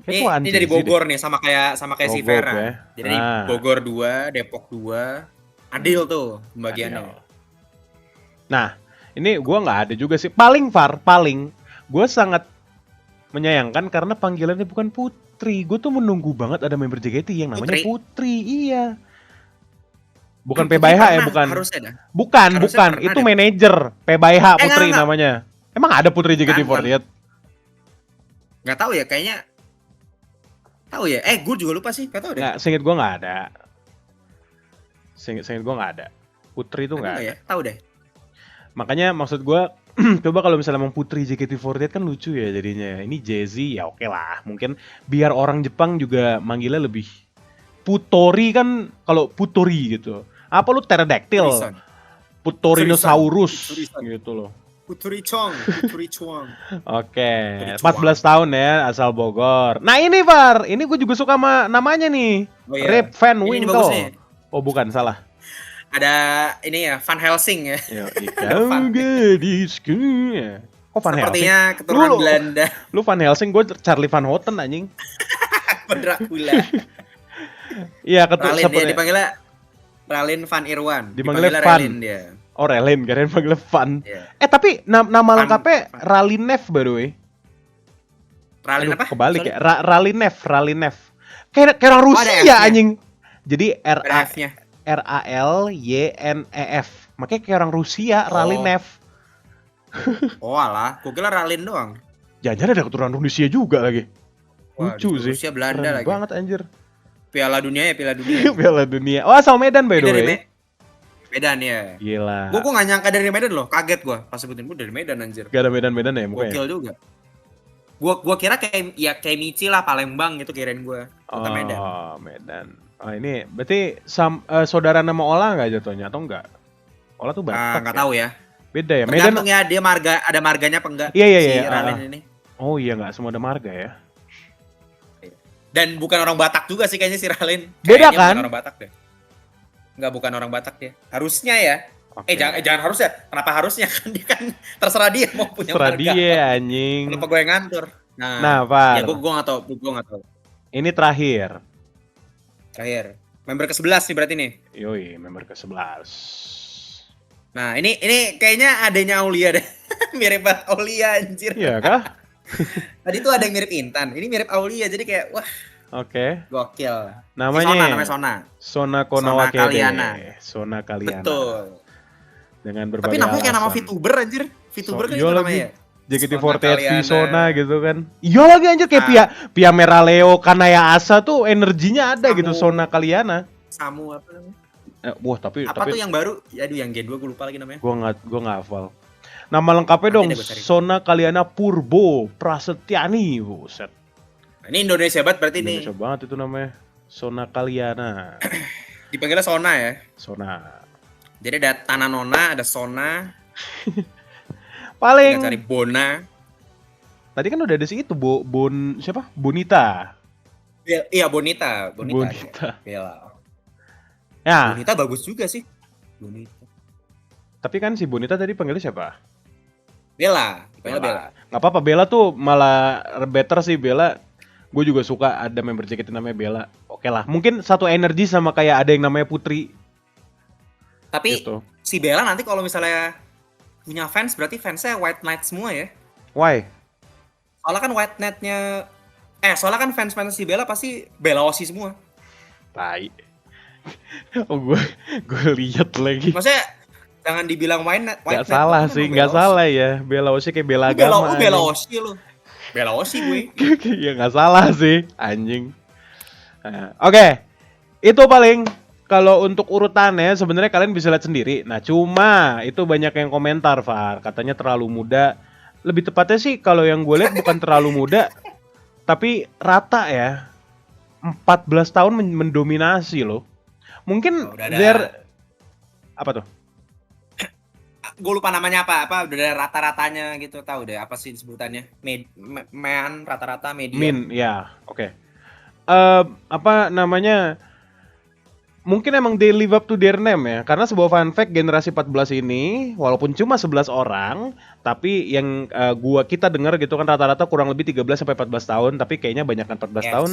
Ini dari Bogor nih, sama kayak si Vera. Ya? Jadi Bogor 2, Depok 2. Adil tuh pembagiannya. Nah, ini gue nggak ada juga sih. Paling gue sangat menyayangkan karena panggilannya bukan Putri. Gue tuh menunggu banget ada member JKT yang namanya Putri. Iya. Bukan PBH ya, bukan. Bukan. Itu manajer PBH Putri namanya. Emang ada Putri JKT48? Nggak tahu ya, kayaknya. Tahu ya? Gue juga lupa sih, nggak tahu deh. Nggak, seinget gue nggak ada. Seinget gue nggak ada. Putri itu nggak ada. Ya? Tahu deh. Makanya maksud gue, coba kalau misalnya emang Putri JKT48 kan lucu ya jadinya. Ini Jazzy ya oke lah. Mungkin biar orang Jepang juga manggilnya lebih Putori kan, kalau Putori gitu. Apa lu pterodactyl? Putorinosaurus gitu loh. Putri Chong. Oke, 14 tahun ya, asal Bogor. Nah ini Far, ini gue juga suka sama namanya nih. Rip Van Winkle. Oh bukan, salah. Ada ini ya, Van Helsing ya. Kau gadisku. Kok Van Helsing? Sepertinya keturunan Belanda. Lu Van Helsing, gue Charlie Van Houten anjing. Dracula. Iya, Ralin dia dipanggilnya Ralin Van Irwan. Dipanggilnya Van dia. Oh Ralin, keren panggilnya Van. Yeah. Tapi nama lengkapnya Ralinev by the way. Ralin apa? Kebalik ya. Ralinev. Kayak orang Rusia anjing. Jadi RALYNEF. Makanya kayak orang Rusia, Ralinev. Oh alah, gue kira Ralin doang. Jangan-jangan ada keturunan Rusia juga lagi. Wah, Lucu sih. Rusia, Belanda Keren lagi. banget anjir. Piala Dunia. Piala Dunia. Oh, asal Medan by the way. Medan ya. Gila. Gue nggak nyangka dari Medan loh, kaget gue pas sebutin gue dari Medan anjir. Gak ada Medan ya mukanya. Gokil juga. Gua kira kayak Michi lah, Palembang gitu kirain gue. Bukan Medan. Oh, Medan. Oh, ini berarti saudara nama Ola nggak jatuhnya atau enggak? Ola tuh Batak. Nggak tahu ya. Beda ya. Tergantung ya dia ada marganya apa enggak. Iya. Si Ralen ini. Oh iya, nggak semua ada marga ya. Dan bukan orang Batak juga sih kayaknya si Ralen. Beda kan? Bukan orang Batak deh. Enggak, bukan orang Batak dia. Harusnya ya. Okay. Jangan harusnya. Kenapa harusnya? Kan dia kan terserah dia mau punya terserah marga. Dia anjing. Kenapa gue yang ngatur? Nah Pak. Ya gue nggak tahu. Ini terakhir. Member ke-11 nih berarti nih. Yoi, member ke-11. Nah, ini kayaknya adanya Aulia deh. Mirip banget Aulia anjir. Iya kah? Tadi tuh ada yang mirip Intan, ini mirip Aulia, jadi kayak wah. Oke. Gokil. Namanya Sona. Sona Konawake. Sona Kaliana. Betul. Dengan berbagai Tapi namanya kayak nama alasan. VTuber anjir. VTuber kan itu namanya. JKT48 Sona gitu kan. Iya lagi anjir kayak Pia Meraleo, Kanaya Asa tuh energinya ada gitu, Sona Kaliana. Samu apa namanya? Wah, tapi tuh yang baru? Aduh, yang G2 gue lupa lagi namanya. Gua enggak hafal. Nama lengkapnya dong Sona Kaliana Purbo Prasetyani. Buset. Ini Indonesia banget berarti nih. Indonesia banget itu namanya. Sona Kaliana. Dipanggilnya Sona ya? Sona. Jadi ada Tanah Nona, ada Sona. Paling kita cari Bona. Tadi kan udah ada si itu, siapa? Bonita. Iya, Bonita. Ya. Bonita bagus juga sih. Bonita. Tapi kan si Bonita tadi panggilnya siapa? Bella. Nggak apa-apa, Bella tuh malah better sih Bella. Gue juga suka ada member JKT namanya Bella. Oke lah, mungkin satu energi sama kayak ada yang namanya Putri. Tapi gitu. Si Bella nanti kalau misalnya punya fans, berarti fansnya White Knight semua ya? Why? Soalnya kan White Knight-nya... soalnya kan fans si Bella pasti Bella Osi semua. Tai. Oh, gue lihat lagi. Maksudnya jangan dibilang White Knight. Gak salah sih, gak salah ya. Bella Osi kayak Bella agama. Bella Osi lu. Bella Osi gue. Ya gak salah sih, anjing. Oke. Itu paling. Kalau untuk urutannya sebenarnya kalian bisa lihat sendiri. Nah, cuma itu banyak yang komentar, Far. Katanya terlalu muda. Lebih tepatnya sih kalau yang gue lihat bukan terlalu muda, tapi rata ya. 14 tahun mendominasi loh. Mungkin apa tuh? Gue lupa namanya apa udah ada rata-ratanya gitu, tahu deh apa sih sebutannya? Rata-rata media. Min, ya, oke. Apa namanya? Mungkin emang they live up to their name ya. Karena sebuah fun fact, generasi 14 ini walaupun cuma 11 orang, tapi yang kita dengar gitu kan rata-rata kurang lebih 13 sampai 14 tahun, tapi kayaknya banyak kan 14 tahun.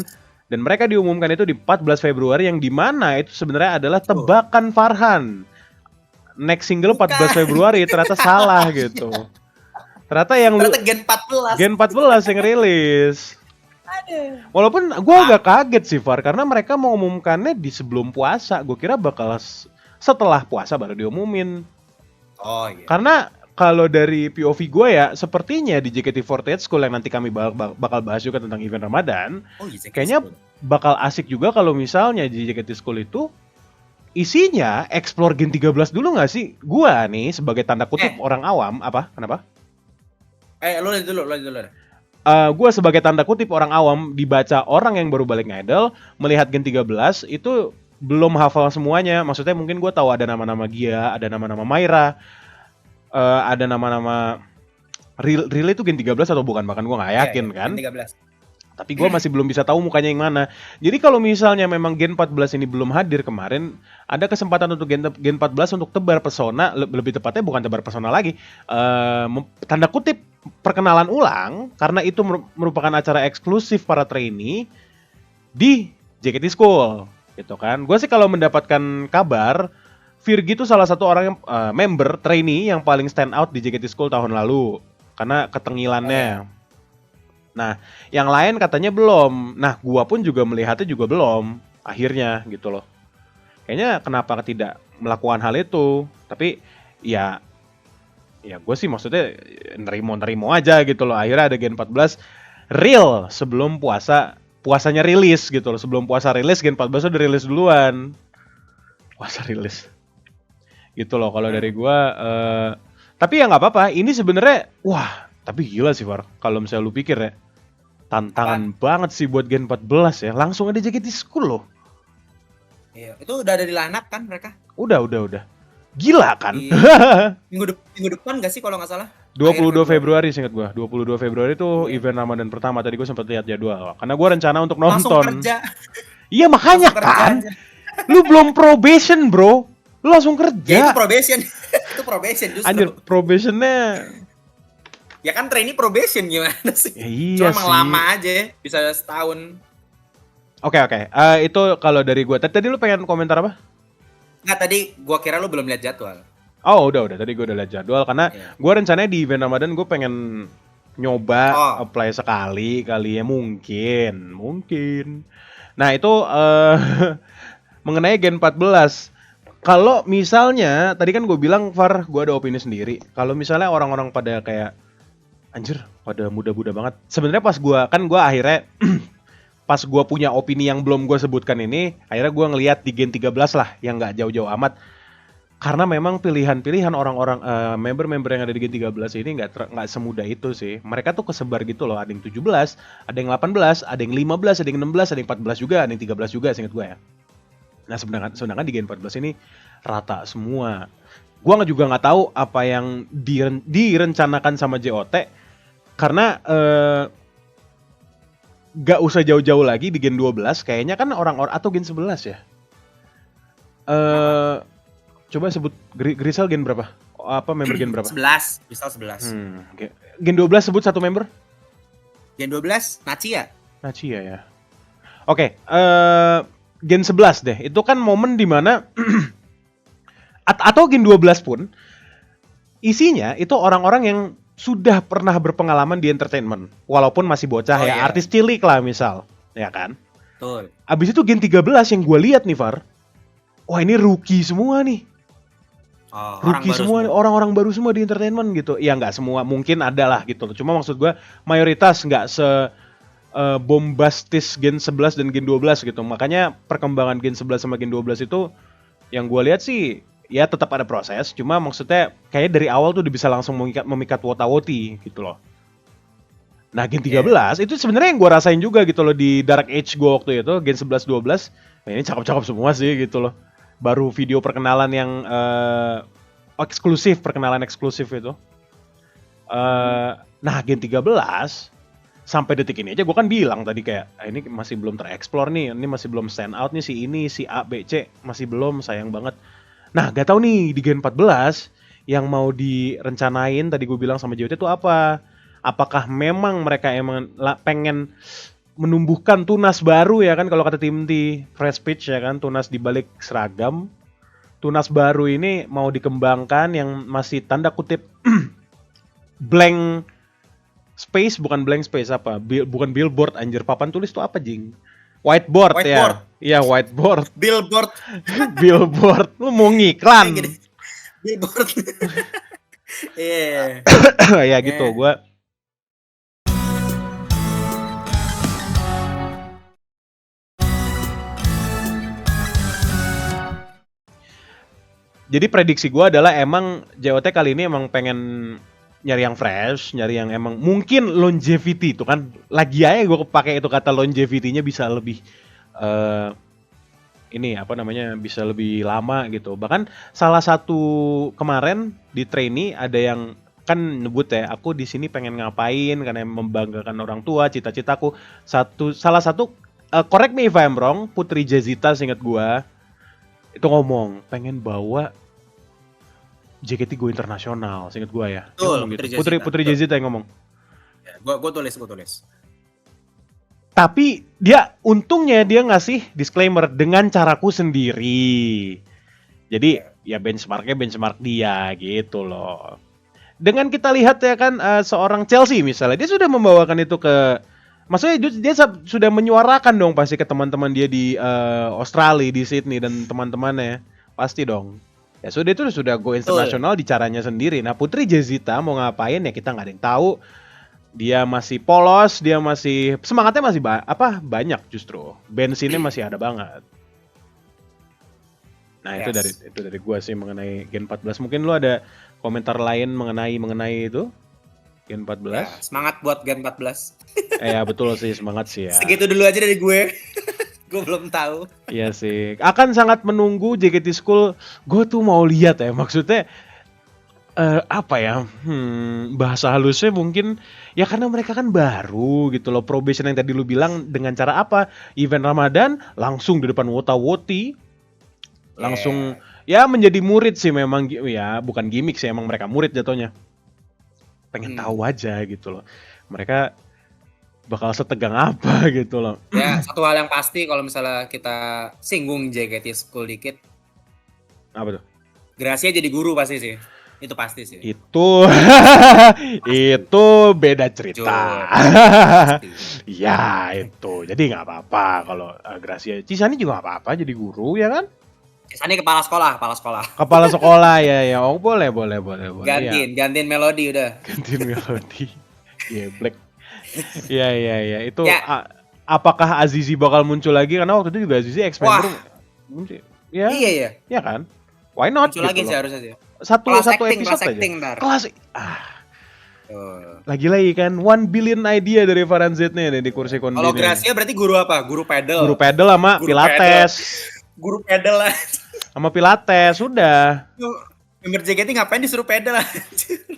Dan mereka diumumkan itu di 14 Februari yang dimana itu sebenarnya adalah tebakan Farhan. Next single 14 Februari ternyata salah gitu. Ternyata Gen 14 yang rilis. Walaupun gue agak kaget sih Far, karena mereka mau umumkannya di sebelum puasa. Gue kira bakal setelah puasa baru diumumin. Oh iya. Karena kalau dari POV gue ya, sepertinya di JKT48 School yang nanti kami bakal bahas juga tentang event Ramadan, kayaknya bakal asik juga kalau misalnya di JKT School itu isinya explore Gen 13 dulu gak sih? Gua nih sebagai tanda kutip orang awam, apa? Kenapa? Lo dulu. Gue sebagai tanda kutip orang awam dibaca orang yang baru balik ngidol melihat Gen 13 itu belum hafal semuanya. Maksudnya mungkin gue tahu ada nama-nama Gia, ada nama-nama Myra, ada nama-nama real itu Gen 13 atau bukan, bahkan gue nggak yakin kan. Gen 13. Tapi gue masih belum bisa tahu mukanya yang mana. Jadi kalau misalnya memang Gen 14 ini belum hadir kemarin, ada kesempatan untuk Gen 14 untuk tebar pesona, lebih tepatnya bukan tebar pesona lagi, tanda kutip perkenalan ulang, karena itu merupakan acara eksklusif para trainee di JKT School, gitu kan. Gue sih kalau mendapatkan kabar, Virgi itu salah satu orang yang member trainee yang paling stand out di JKT School tahun lalu, karena ketengilannya. Nah, yang lain katanya belum. Nah, gua pun juga melihatnya juga belum. Akhirnya gitu loh. Kayaknya kenapa tidak melakukan hal itu? Tapi ya ya gue sih maksudnya nerimo aja gitu loh. Akhirnya ada Gen 14 real sebelum puasanya rilis gitu loh. Sebelum puasa rilis Gen 14 udah rilis duluan. Puasa rilis. Gitu loh kalau dari gue. Tapi ya nggak apa-apa. Ini sebenarnya wah, tapi gila sih Far. Kalau misalnya lu pikir ya, tantangan banget sih buat Gen 14 ya. Langsung ada JKT School loh. Iya, itu udah ada di line-up kan mereka? Udah. Gila kan? Minggu depan gak sih kalau nggak salah? 22 Februari seingat gue. 22 Februari itu event Ramadan pertama. Tadi gue sempat lihat jadwal. Karena gue rencana untuk nonton. Langsung kerja. Iya makanya kan. Lu belum probation bro. Lu langsung kerja. Ya itu probation. Itu probation justru. Anjir, probationnya. Ya kan trainee probation gimana sih? Ya, iya cuma lama aja. Bisa setahun. Oke. Itu kalau dari gue. Tadi lu pengen komentar apa? Nggak, tadi gue kira lu belum lihat jadwal. Oh udah. Tadi gue udah lihat jadwal. Karena gue rencananya di event Ramadan gue pengen nyoba apply sekali kali ya. Mungkin. Nah itu mengenai Gen 14. Kalau misalnya, tadi kan gue bilang Far, gue ada opini sendiri. Kalau misalnya orang-orang pada kayak, anjir, pada muda-muda banget. Sebenarnya pas gue akhirnya, pas gue punya opini yang belum gue sebutkan ini, akhirnya gue ngelihat di Gen 13 lah, yang gak jauh-jauh amat. Karena memang pilihan-pilihan orang-orang, member-member yang ada di Gen 13 ini gak semudah itu sih. Mereka tuh kesebar gitu loh, ada yang 17, ada yang 18, ada yang 15, ada yang 16, ada yang 14 juga, ada yang 13 juga, seingat gue ya. Nah sedangkan di Gen 14 ini rata semua. Gua juga nggak tahu apa yang direncanakan sama JOT karena nggak usah jauh-jauh lagi di Gen 12 kayaknya kan orang-orang atau Gen 11 ya. Coba sebut Grisel Gen berapa? Apa member Gen berapa? 11, Grisel 11. Gen 12 sebut satu member? Gen 12 Nachia ya. Oke, Gen 11 deh. Itu kan momen dimana atau Gen 12 pun isinya itu orang-orang yang sudah pernah berpengalaman di entertainment. Walaupun masih bocah artis cilik lah misal. Ya kan? Betul. Abis itu Gen 13 yang gue lihat nih Far. Wah ini rookie semua nih. Rookie semua, orang-orang baru semua di entertainment gitu. Ya nggak semua, mungkin ada lah gitu. Cuma maksud gue mayoritas nggak bombastis Gen 11 dan Gen 12 gitu. Makanya perkembangan Gen 11 sama Gen 12 itu yang gue lihat sih ya tetap ada proses. Cuma maksudnya kayak dari awal tuh udah bisa langsung memikat wota-woti gitu loh. Nah Gen 13 itu sebenarnya yang gue rasain juga gitu loh di Dark Age gue waktu itu. Gen 11, 12 ini cakep-cakep semua sih gitu loh. Baru video perkenalan yang perkenalan eksklusif itu. Nah Gen 13 sampai detik ini aja gue kan bilang tadi kayak ini masih belum tereksplor nih, ini masih belum stand out nih si A, B, C masih belum, sayang banget. Nah gak tahu nih di Gen 14 yang mau direncanain tadi gue bilang sama JOT itu apa? Apakah memang mereka emang pengen menumbuhkan tunas baru ya kan kalau kata tim T, fresh pitch ya kan, tunas di balik seragam. Tunas baru ini mau dikembangkan yang masih tanda kutip blank space, bukan blank space apa? Bukan billboard anjir, papan tulis tuh apa jing? Whiteboard. Ya. Iya, whiteboard. Billboard. Billboard. Lu mau ngiklan. Billboard. Iya. Ya gitu, gua jadi prediksi gue adalah emang JOT kali ini emang pengen nyari yang fresh, nyari yang emang mungkin longevity itu kan lagi aja gue pakai itu kata longevity-nya bisa lebih bisa lebih lama gitu. Bahkan salah satu kemarin di trainee ada yang kan nyebut ya, aku di sini pengen ngapain karena membanggakan orang tua, cita-citaku. Salah satu correct me if I'm wrong, Putri Jazita seingat gue itu ngomong pengen bawa JKT Go internasional, seinget gue ya. Betul, gitu. Putri Jazita yang ngomong. Ya, gue tulis. Tapi untungnya dia ngasih disclaimer dengan caraku sendiri. Jadi ya benchmark dia gitu loh. Dengan kita lihat ya kan seorang Chelsea misalnya, dia sudah membawakan itu maksudnya dia sudah menyuarakan dong pasti ke teman-teman dia di Australia, di Sydney dan teman-temannya. Pasti dong. Ya sudah, itu sudah go internasional di caranya sendiri. Nah, Putri Jezita mau ngapain ya kita nggak ada yang tahu. Dia masih polos, dia masih semangatnya masih banyak justru. Bensinnya masih ada banget. Nah, itu dari gua sih mengenai Gen 14. Mungkin lu ada komentar lain mengenai itu? Gen 14. Ya, semangat buat Gen 14. Ya betul sih, semangat sih ya. Segitu dulu aja dari gue. Gue belum tahu. Iya sih. Akan sangat menunggu JKT School. Gue tuh mau lihat ya, maksudnya apa ya? Bahasa halusnya mungkin ya karena mereka kan baru gitu loh. Probation yang tadi lu bilang dengan cara apa? Event Ramadan langsung di depan wota-woti. Langsung ya menjadi murid sih memang ya, bukan gimmick sih, emang mereka murid jatuhnya. Pengen tahu aja gitu loh. Mereka bakal setegang apa gitu loh. Ya, satu hal yang pasti kalau misalnya kita singgung JKT School dikit. Apa tuh? Gracia jadi guru pasti sih. Itu pasti sih. Itu itu beda cerita. Ya itu. Jadi nggak apa-apa kalau Gracia. Cisani juga nggak apa-apa jadi guru ya kan? Cisani kepala sekolah. Kepala sekolah ya. Oh boleh. Gantiin melodi udah. Gantiin melodi. Iya, Black. Iya. Itu apakah Azizi bakal muncul lagi? Karena waktu itu juga Azizi Expander muncul. Ya. Iya. Ya kan? Why not? Muncul gitu lagi sih harusnya sih. Satu episode aja. Kelas. Lagi-lagi kan 1 billion idea dari Farhan Z-nya di kursi kondi. Kalau Gracia berarti guru apa? Guru pedal. Guru pedal sama Pilates. Guru pedal lah. Sama Pilates sudah. Member JKT ngapain disuruh pedal?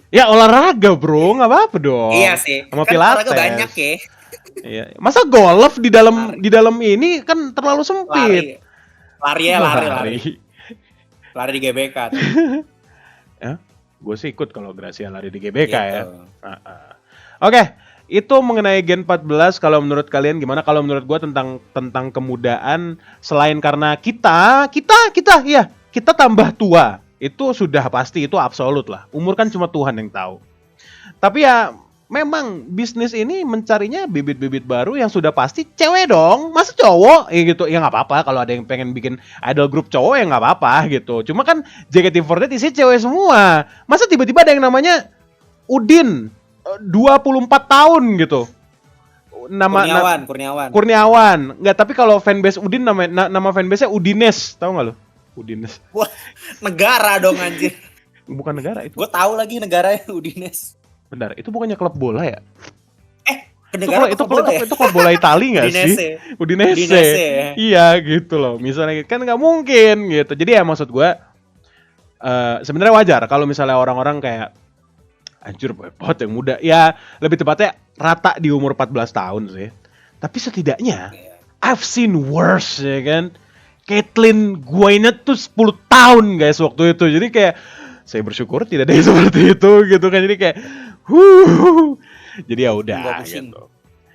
Ya olahraga bro, nggak apa-apa dong. Iya sih. Sama kan Pilates. Olahraga banyak ya. Iya. Masa golf di dalam ini kan terlalu sempit. Lari di GBK. Ya, gue sih ikut kalau Gracia lari di GBK gitu. Ya. Oke, itu mengenai Gen 14. Kalau menurut kalian gimana? Kalau menurut gue tentang kemudaan, selain karena kita tambah tua, itu sudah pasti, itu absolut lah. Umur kan cuma Tuhan yang tahu. Tapi ya memang bisnis ini mencarinya bibit-bibit baru yang sudah pasti cewek dong. Masa cowok? Ya gitu. Ya nggak apa-apa kalau ada yang pengen bikin idol group cowok ya nggak apa-apa gitu. Cuma kan JKT48 isinya cewek semua. Masa tiba-tiba ada yang namanya Udin 24 tahun gitu. Kurniawan. Nggak, tapi kalau fanbase Udin nama fanbase-nya Udines. Tahu nggak lo? Udines. Wah, negara dong anjir. Bukan negara itu. Gue tahu lagi negaranya Udines. Bentar, itu bukannya klub bola ya? Itu klub bola Itali nggak sih? Udinese. Iya gitu loh. Misalnya kan nggak mungkin gitu. Jadi ya maksud gue sebenarnya wajar kalau misalnya orang-orang kayak anjir banget yang muda. Ya lebih tepatnya rata di umur 14 tahun sih. Tapi setidaknya I've seen worse ya kan. Caitlyn Gwyneth tuh 10 tahun guys waktu itu. Jadi kayak saya bersyukur tidak ada yang seperti itu gitu kan. Jadi kayak jadi ya udah gitu.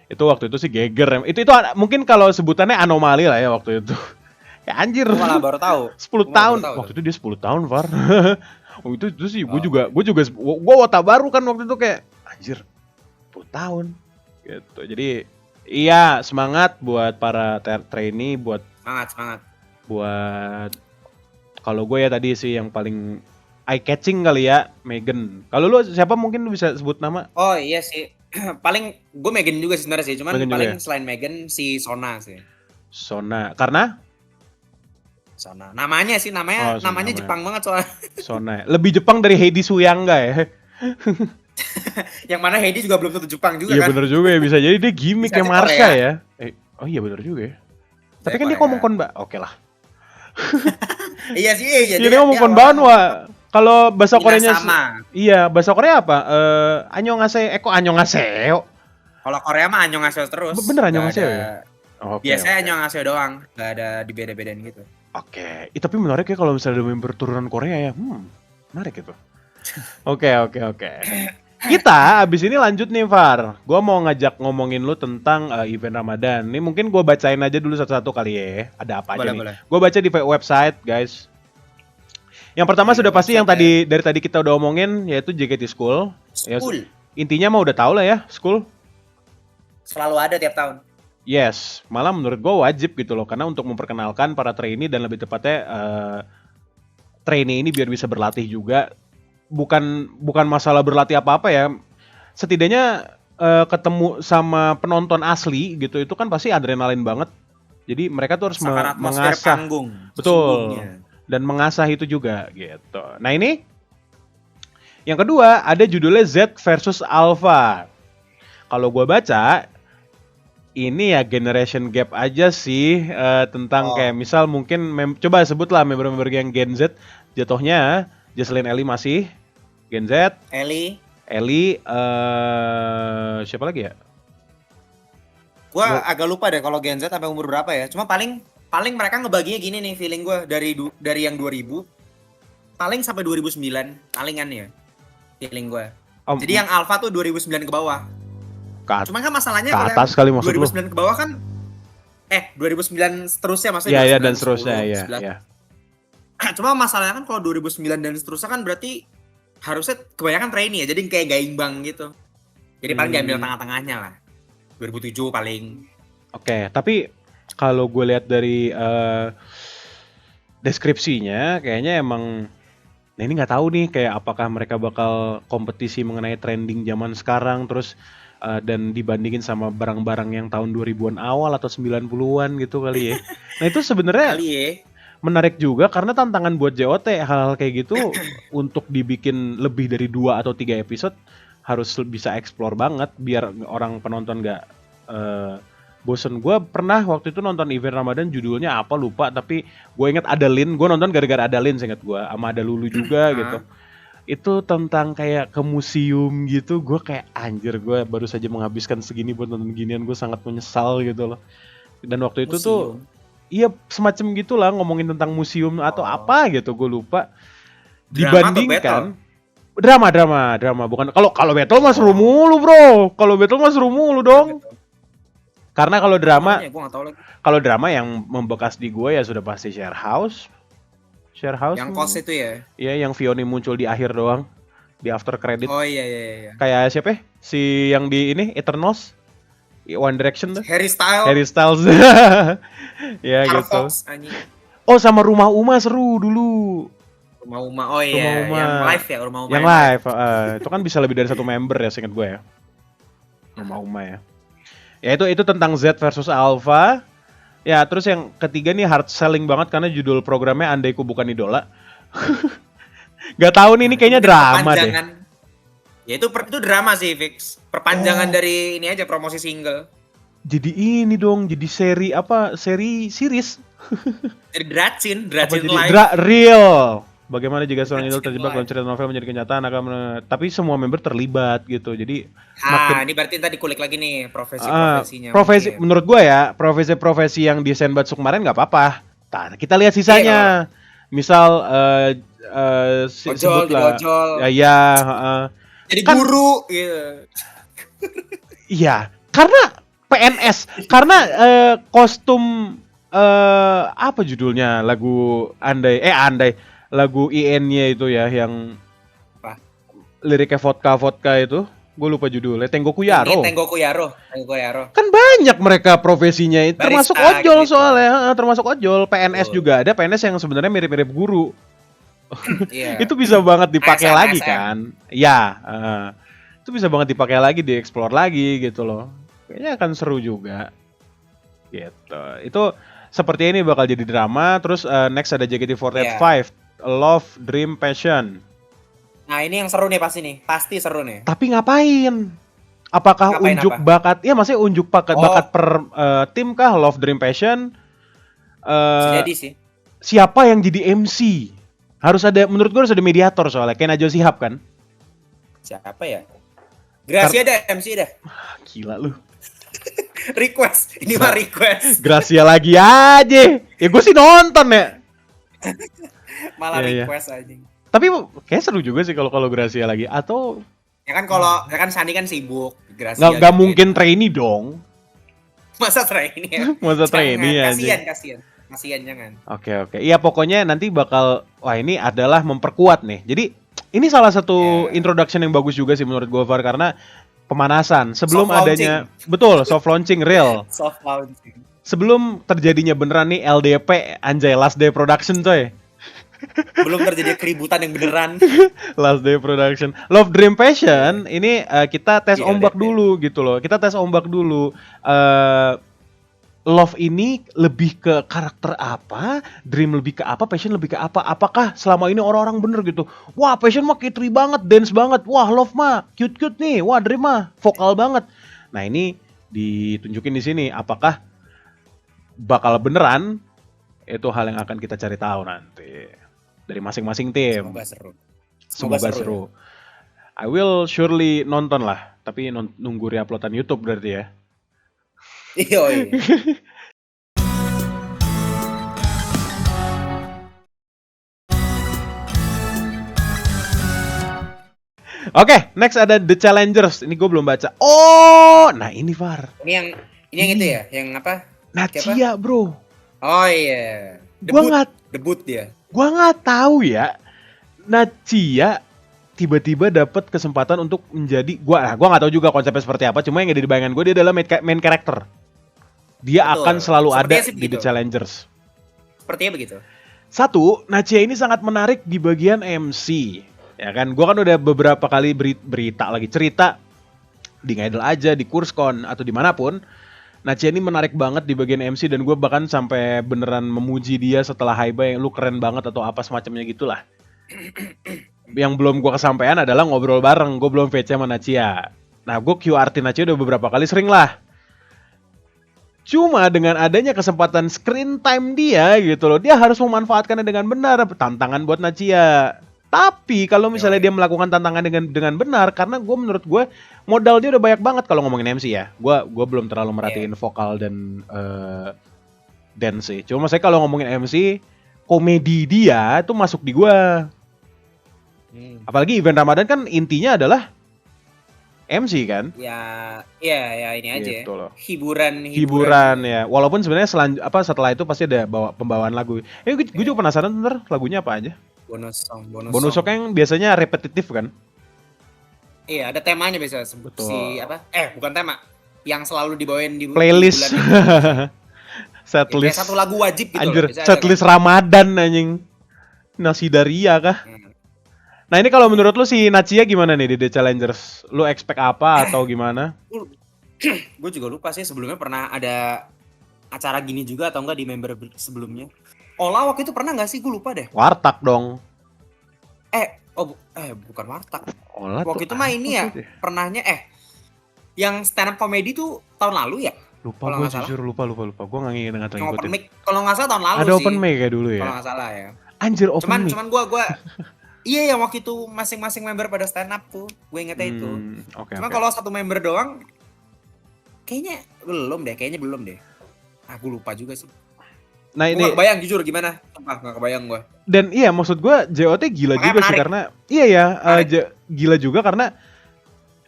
Itu waktu itu sih geger. Itu mungkin kalau sebutannya anomali lah ya waktu itu. Ya anjir. Gue malah baru tahu. 10 tahun. Waktu itu dia 10 tahun, Far. itu sih gue juga wota baru kan waktu itu kayak anjir 10 tahun gitu. Jadi iya semangat buat para trainee, buat semangat. Buat kalau gue ya tadi sih yang paling eye catching kali ya, Megan. Kalau lu siapa mungkin lu bisa sebut nama? Oh iya sih. Paling gue Megan juga sih sebenarnya sih, cuman Megan paling juga. Selain Megan si Sona sih. Sona. Karena namanya namanya Jepang banget soalnya. Sona. Lebih Jepang dari Heidi Suyangga ya. Yang mana Heidi juga belum tentu Jepang juga iya, kan. Iya bener juga ya, bisa jadi dia gimmicknya Marsha ya. Oh iya bener juga ya. Tapi kan dia ngomong konba. Oke lah. Iya sih, iya. Dia ngomong konbanwa. Kalau bahasa Koreanya sama. Iya, bahasa Korea apa? Annyeonghaseyo. Kalau Korea mah annyeonghaseyo terus. Bener annyeonghaseyo ya? Biasanya annyeonghaseyo doang, enggak ada dibeda-bedain gitu. Oke. Tapi menarik ya kalau misalnya ada member turunan Korea ya. Menarik itu. Oke. Kita abis ini lanjut nih, Far. Gua mau ngajak ngomongin lu tentang event Ramadan. Ini mungkin gua bacain aja dulu satu-satu kali ya. Ada apa aja nih? Gua baca di website, guys. Yang pertama sudah pasti yang dari tadi kita udah omongin, yaitu JKT School. Ya, intinya mah udah tahu lah ya, School. Selalu ada tiap tahun. Yes, malah menurut gue wajib gitu loh, karena untuk memperkenalkan para trainee dan lebih tepatnya trainee ini biar bisa berlatih juga. Bukan masalah berlatih apa-apa ya. Setidaknya ketemu sama penonton asli gitu, itu kan pasti adrenalin banget. Jadi mereka tuh harus mengasah panggung, betul, dan mengasah itu juga gitu. Nah ini yang kedua ada judulnya Z versus Alpha. Kalau gue baca ini ya generation gap aja sih, tentang kayak misal mungkin coba sebutlah member-member yang Gen Z. Jatuhnya Jesslyn Ellie masih Gen Z. Ellie, siapa lagi ya? Gua agak lupa deh kalau Gen Z sampai umur berapa ya. Cuma paling mereka ngebaginya gini nih feeling gue dari yang 2000 paling sampai 2009 palingan ya feeling gue. Jadi yang Alpha tuh 2009 ke bawah. Cuma kan masalahnya ke atas kali maksud 2009 ke bawah kan 2009 seterusnya maksudnya. Iya dan seterusnya ya. Cuma masalahnya kan kalau 2009 dan seterusnya kan berarti harusnya kebanyakan trainee ya, jadi kayak gak imbang gitu. Jadi paling diambil tengah-tengahnya lah. 2007 paling. Oke, tapi kalau gue lihat dari deskripsinya kayaknya emang, nah ini nggak tahu nih kayak apakah mereka bakal kompetisi mengenai trending zaman sekarang terus dan dibandingin sama barang-barang yang tahun 2000-an awal atau 90-an gitu kali ya. Nah itu sebenarnya menarik juga karena tantangan buat JOT hal-hal kayak gitu untuk dibikin lebih dari 2 atau 3 episode harus bisa explore banget biar orang penonton gak bosen. Gue pernah waktu itu nonton event Ramadan judulnya apa lupa, tapi gue inget ada Lin, gue nonton gara-gara ada Lin seinget gue, sama ada Lulu juga gitu. Itu tentang kayak ke museum gitu, gue kayak anjir gue baru saja menghabiskan segini buat nonton ginian, gue sangat menyesal gitu loh. Dan waktu itu tuh iya semacam gitulah ngomongin tentang museum atau apa gitu, gue lupa. Dibandingkan drama bukan kalau battle mah seru mulu bro, kalau battle mah seru mulu dong. Karena kalau drama yang membekas di gue ya sudah pasti Share House yang kos itu ya. Iya yang Vioni muncul di akhir doang di after credit. Oh iya. Kayak siapa si yang di ini Eternals One Direction tuh. Harry Styles. Ya gitu. Oh sama Rumah Uma seru dulu. Rumah Uma. Oh iya. Yang live ya Rumah Uma. Yang live. Itu kan bisa lebih dari 1 member ya seingat gue ya. Rumah Uma ya. Ya itu tentang Z versus Alpha. Ya terus yang ketiga nih hard selling banget karena judul programnya Andaiku Bukan Idola. Gak tahu nih ini kayaknya drama deh. Ya itu drama sih fix. Perpanjangan dari ini aja promosi single. Jadi ini dong, jadi series. Jadi Dracin live. Real. Bagaimana jika seorang idol terjebak dalam cerita novel menjadi kenyataan tapi semua member terlibat gitu. Jadi ini berarti tadi kulik lagi nih profesinya. Profesi menurut gue ya, profesi yang di Senbatsu kemarin nggak apa-apa. Nah, kita lihat sisanya. Misal sebutlah jadi guru gitu. Iya, karena PNS, karena kostum apa judulnya lagu Andai lagu IN-nya itu ya yang apa? Liriknya vodka itu, gue lupa judulnya. Tengoku Yaro. Kan banyak mereka profesinya itu, termasuk ojol gitu. Soalnya, termasuk ojol. PNS juga ada PNS yang sebenarnya mirip-mirip guru. Itu bisa banget dipakai lagi kan? Ya, itu bisa banget dipakai lagi, dieksplor lagi gitu loh. Kayaknya akan seru juga. Gitu. Itu seperti ini bakal jadi drama. Terus next ada JKT48. Love, Dream, Passion. Nah ini yang seru nih pasti seru nih. Tapi ngapain? Apakah unjuk bakat? Ya maksudnya unjuk bakat per tim kah? Love, Dream, Passion? Jadi sih. Siapa yang jadi MC? Harus ada, menurut gue harus ada mediator soalnya. Kayak Najwa Shihab kan? Siapa ya? Gracia ada MC dah. Gila lu. Request. Ini mah request. Gracia lagi aja. Ya gue sih nonton ya. Malah request aja. Tapi kayak seru juga sih kalau Gracia lagi atau ya kan Sandi kan sibuk. Gracia nggak mungkin trainee dong. Masa trainee ya? Masa trainee ya? Kasian jangan. Oke. Iya pokoknya nanti bakal ini adalah memperkuat nih. Jadi ini salah satu introduction yang bagus juga sih menurut gue Far, karena pemanasan sebelum adanya soft launching real. Soft launching. Sebelum terjadinya beneran nih LDP Anjay Last Day Production coy. Belum terjadi keributan yang beneran. Last Day Production. Love Dream Passion ini kita tes Iya, ombak LDP. dulu gitu loh. Kita tes ombak dulu. Love ini lebih ke karakter apa, Dream lebih ke apa, Passion lebih ke apa. Apakah selama ini orang-orang bener gitu? Wah, Passion mah K3 banget, dance banget. Wah, Love mah cute-cute nih. Wah, Dream mah vokal banget. Nah, ini ditunjukin di sini. Apakah bakal beneran? Itu hal yang akan kita cari tahu nanti dari masing-masing tim. Semoga seru. Semoga seru. I will surely nonton lah, tapi nunggu reuploadan YouTube berarti ya. Iya. Oke, next ada The Challengers. Ini gue belum baca. Oh, nah ini Far. Ini yang itu ya, yang apa? Nacia, bro. Oh iya. Debut dia. Gua nggak tahu ya. Nacia tiba-tiba dapat kesempatan untuk menjadi gua nggak tahu juga konsepnya seperti apa. Cuma yang ada di bayangan gue dia adalah main character. Dia Betul. akan selalu Sepertinya ada di The Challengers. Sepertinya begitu. Satu, Nacia ini sangat menarik di bagian MC. Ya kan, gue kan udah beberapa kali cerita di Ngidol aja, di Kurskon atau dimanapun. Nacia ini menarik banget di bagian MC dan gue bahkan sampai beneran memuji dia setelah Haiba yang lu keren banget atau apa semacamnya gitulah. Yang belum gue kesampaian adalah ngobrol bareng, gue belum VC sama Nacia. Nah, gue QRT Nacia udah beberapa kali sering lah. Cuma dengan adanya kesempatan screen time dia gitu loh, dia harus memanfaatkannya dengan benar. Tantangan buat Nacia. Tapi kalau misalnya dia melakukan tantangan dengan benar, karena menurut gue modal dia udah banyak banget kalau ngomongin MC ya. Gue belum terlalu merhatiin vokal dan dance sih. Cuma saya kalau ngomongin MC, komedi dia tuh masuk di gue. Apalagi event Ramadan kan intinya adalah MC kan? Ya ini aja. Gitu loh. Hiburan ya. Walaupun sebenarnya setelah itu pasti ada pembawaan lagu. Gue juga penasaran ntar lagunya apa aja. Bonus song yang biasanya repetitif kan? Iya, ada temanya biasa. Si apa? Bukan tema. Yang selalu dibawain di playlist. Setlist. Satu lagu wajib gitu. Anjir, setlist Ramadan anjing. Nasi Daria kah? Nah, ini kalau menurut lu si Nacia gimana nih di The Challengers? Lu expect apa atau gimana? Gue juga lupa sih, sebelumnya pernah ada acara gini juga atau enggak di member sebelumnya. Ola waktu itu pernah nggak sih? Gue lupa deh. Warteg dong. Bukan Warteg. Ola waktu itu mah ini ya, pernahnya yang stand up comedy tuh tahun lalu ya? Lupa gue jujur lupa. Gue nggak ngikutin. Open mic kalau nggak salah tahun lalu sih. Ada open mic kayak dulu ya? Kalau nggak salah ya. Anjir open mic. Cuman gue iya yang waktu itu masing-masing member pada stand up tuh. Gue ingetnya itu. Cuma kalau satu member doang, kayaknya belum deh. Gue lupa juga sih. Nah ini gak kebayang jujur gimana, gak kebayang gue. Dan iya maksud gue JOT gila makanya juga menarik. Sih karena gila juga karena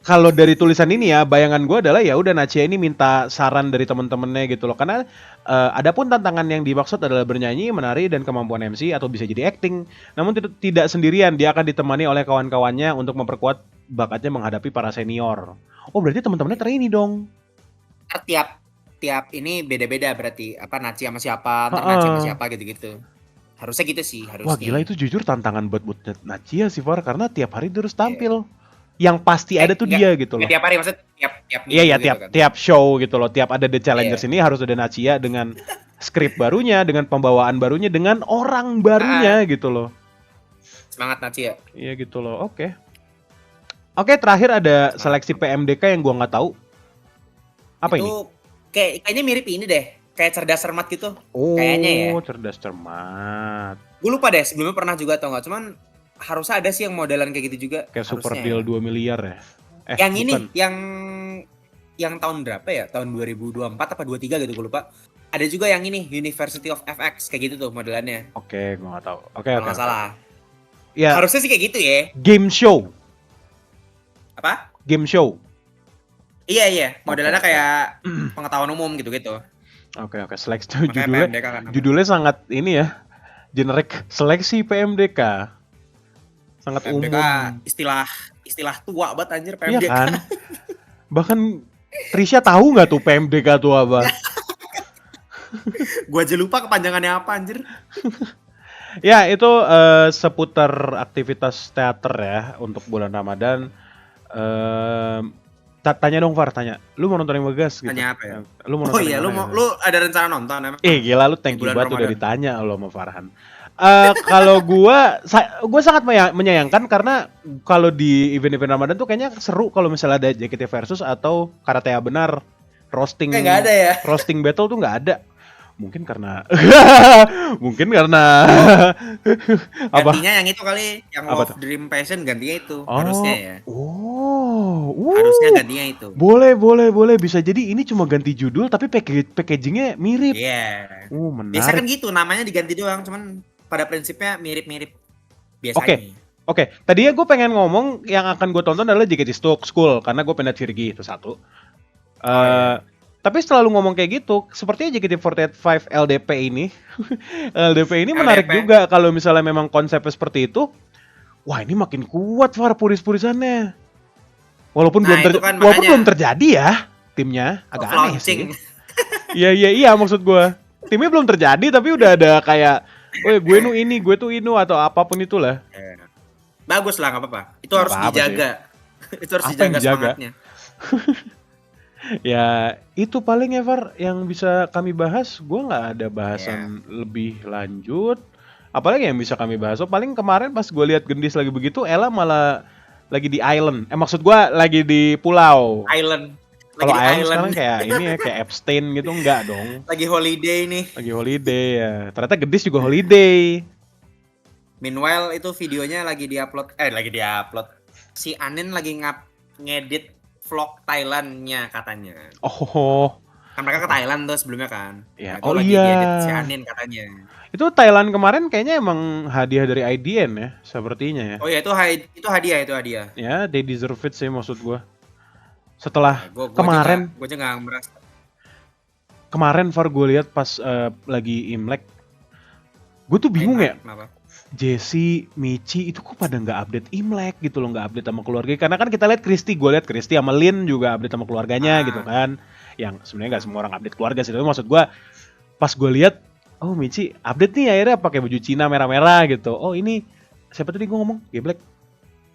kalau dari tulisan ini ya bayangan gue adalah ya udah Nacia ini minta saran dari temen-temennya gitu loh karena adapun tantangan yang dimaksud adalah bernyanyi, menari dan kemampuan MC atau bisa jadi acting. Namun tidak sendirian, dia akan ditemani oleh kawan-kawannya untuk memperkuat bakatnya menghadapi para senior. Oh berarti teman-temannya trainee dong. Tiap ini beda-beda berarti apa Nacia sama siapa, Nacia sama siapa gitu-gitu. Harusnya gitu sih, harusnya. Wah gila itu jujur tantangan buat Nacia sih Far karena tiap hari dia harus tampil. Yang pasti ada tuh dia gitu loh. Tiap hari maksudnya tiap iya gitu kan. Tiap show gitu loh. Tiap ada The Challengers ini harus ada Nacia dengan skrip barunya, dengan pembawaan barunya, dengan orang barunya gitu loh. Semangat Nacia. Iya gitu loh. Oke, terakhir ada seleksi PMDK yang gua nggak tahu. Apa itu, ini? Kayaknya mirip ini deh. Kayak cerdas cermat gitu. Oh, kayaknya ya. Cerdas cermat. Gue lupa deh sebelumnya pernah juga atau enggak. Cuman harusnya ada sih yang modelan kayak gitu juga. Kayak Super Deal 2 miliar ya. Yang bukan. Ini yang tahun berapa ya? Tahun 2024 apa 23 gitu gue lupa. Ada juga yang ini University of FX kayak gitu tuh modelannya. Oke, gue nggak tahu. Oke. Nggak salah. Ya. Harusnya sih kayak gitu ya. Game show. Apa? Game show. Iya. Modelannya kayak pengetahuan umum gitu-gitu. Oke. Seleksi judulnya sangat ini ya. Generik seleksi PMDK. Sangat PMDK umum. Istilah tua banget anjir PMDK. Iya kan? Bahkan Trisha tahu nggak tuh PMDK tuh apa? Gua aja lupa kepanjangannya apa anjir. Ya itu seputar aktivitas teater ya untuk bulan Ramadan. Tanya dong Far, tanya. Lu mau nonton yang Bagas gitu? Tanya apa ya? Lu mau Oh nonton iya, yang mana? lu ada rencana nonton emang Gila lu di thank you bulan banget udah Ramadan? ditanya lo sama Farhan. Kalau gua sangat menyayangkan karena kalau di event-event Ramadan tuh kayaknya seru kalau misalnya ada JKT Versus atau Karatea Benar. Nggak ada ya? Roasting battle tuh nggak ada. Mungkin karena mungkin karena apa? Gantinya yang itu kali, yang Apa Love tuh? Dream Passion gantinya itu, harusnya Oh, ya. oh, Harusnya gantinya itu. boleh. Bisa jadi ini cuma ganti judul tapi packagingnya mirip. Iya. Biasa kan Menarik. gitu, namanya diganti doang, cuman pada prinsipnya mirip-mirip Oke, biasanya. oke. Tadinya gue pengen ngomong yang akan gue tonton adalah JKT School karena gue pengen Virgi itu satu. Oh Eh, iya. tapi selalu ngomong kayak gitu, sepertinya JKT48 LDP ini, LDP ini menarik LDP. juga kalau misalnya memang konsepnya seperti itu. Wah ini makin kuat Far puris-purisannya. Walaupun Nah, itu kan walaupun belum makanya terjadi ya timnya, agak soft aneh sih. launching. Iya maksud gue. Timnya belum terjadi tapi udah ada kayak, weh gue tuh ini atau apapun itulah. Bagus lah, nggak apa-apa. Itu Nggak harus apa-apa sih. dijaga. Itu harus Apa yang dijaga dijaga? semangatnya. Ya itu paling Evar yang bisa kami bahas. Gue nggak ada bahasan lebih lanjut. Apalagi yang bisa kami bahas? Oh paling kemarin pas gue lihat Gendis lagi begitu, Ella malah lagi di island. Maksud gue lagi di pulau. Island. Kalau Lagi di island island. sekarang kayak ini ya, kayak Epstein gitu enggak dong. Lagi holiday nih. Lagi holiday ya. Ternyata Gendis juga holiday. Meanwhile itu videonya lagi diupload. Si Anin lagi ngedit vlog Thailandnya katanya. Oh. Kan mereka ke Thailand tuh sebelumnya kan. Ya. Nah, itu Oh lagi iya. diedit si Anin katanya. Itu Thailand kemarin kayaknya emang hadiah dari IDN ya, sepertinya ya. Oh ya itu hadiah. Ya, they deserve it sih maksud gue. Setelah Gua kemarin aja nggak merasa. Kemarin Far gue lihat pas lagi Imlek, gue tuh bingung ya. Kenapa? Jesse, Michi itu kok pada nggak update Imlek gitu loh, nggak update sama keluarga. Karena kan kita lihat gue lihat Kristi sama Lin juga update sama keluarganya gitu kan. Yang sebenarnya nggak semua orang update keluarga sih, tapi maksud gue pas gue lihat, oh Michi update nih akhirnya pakai baju Cina merah-merah gitu. Oh ini siapa tadi gue ngomong? Geblek.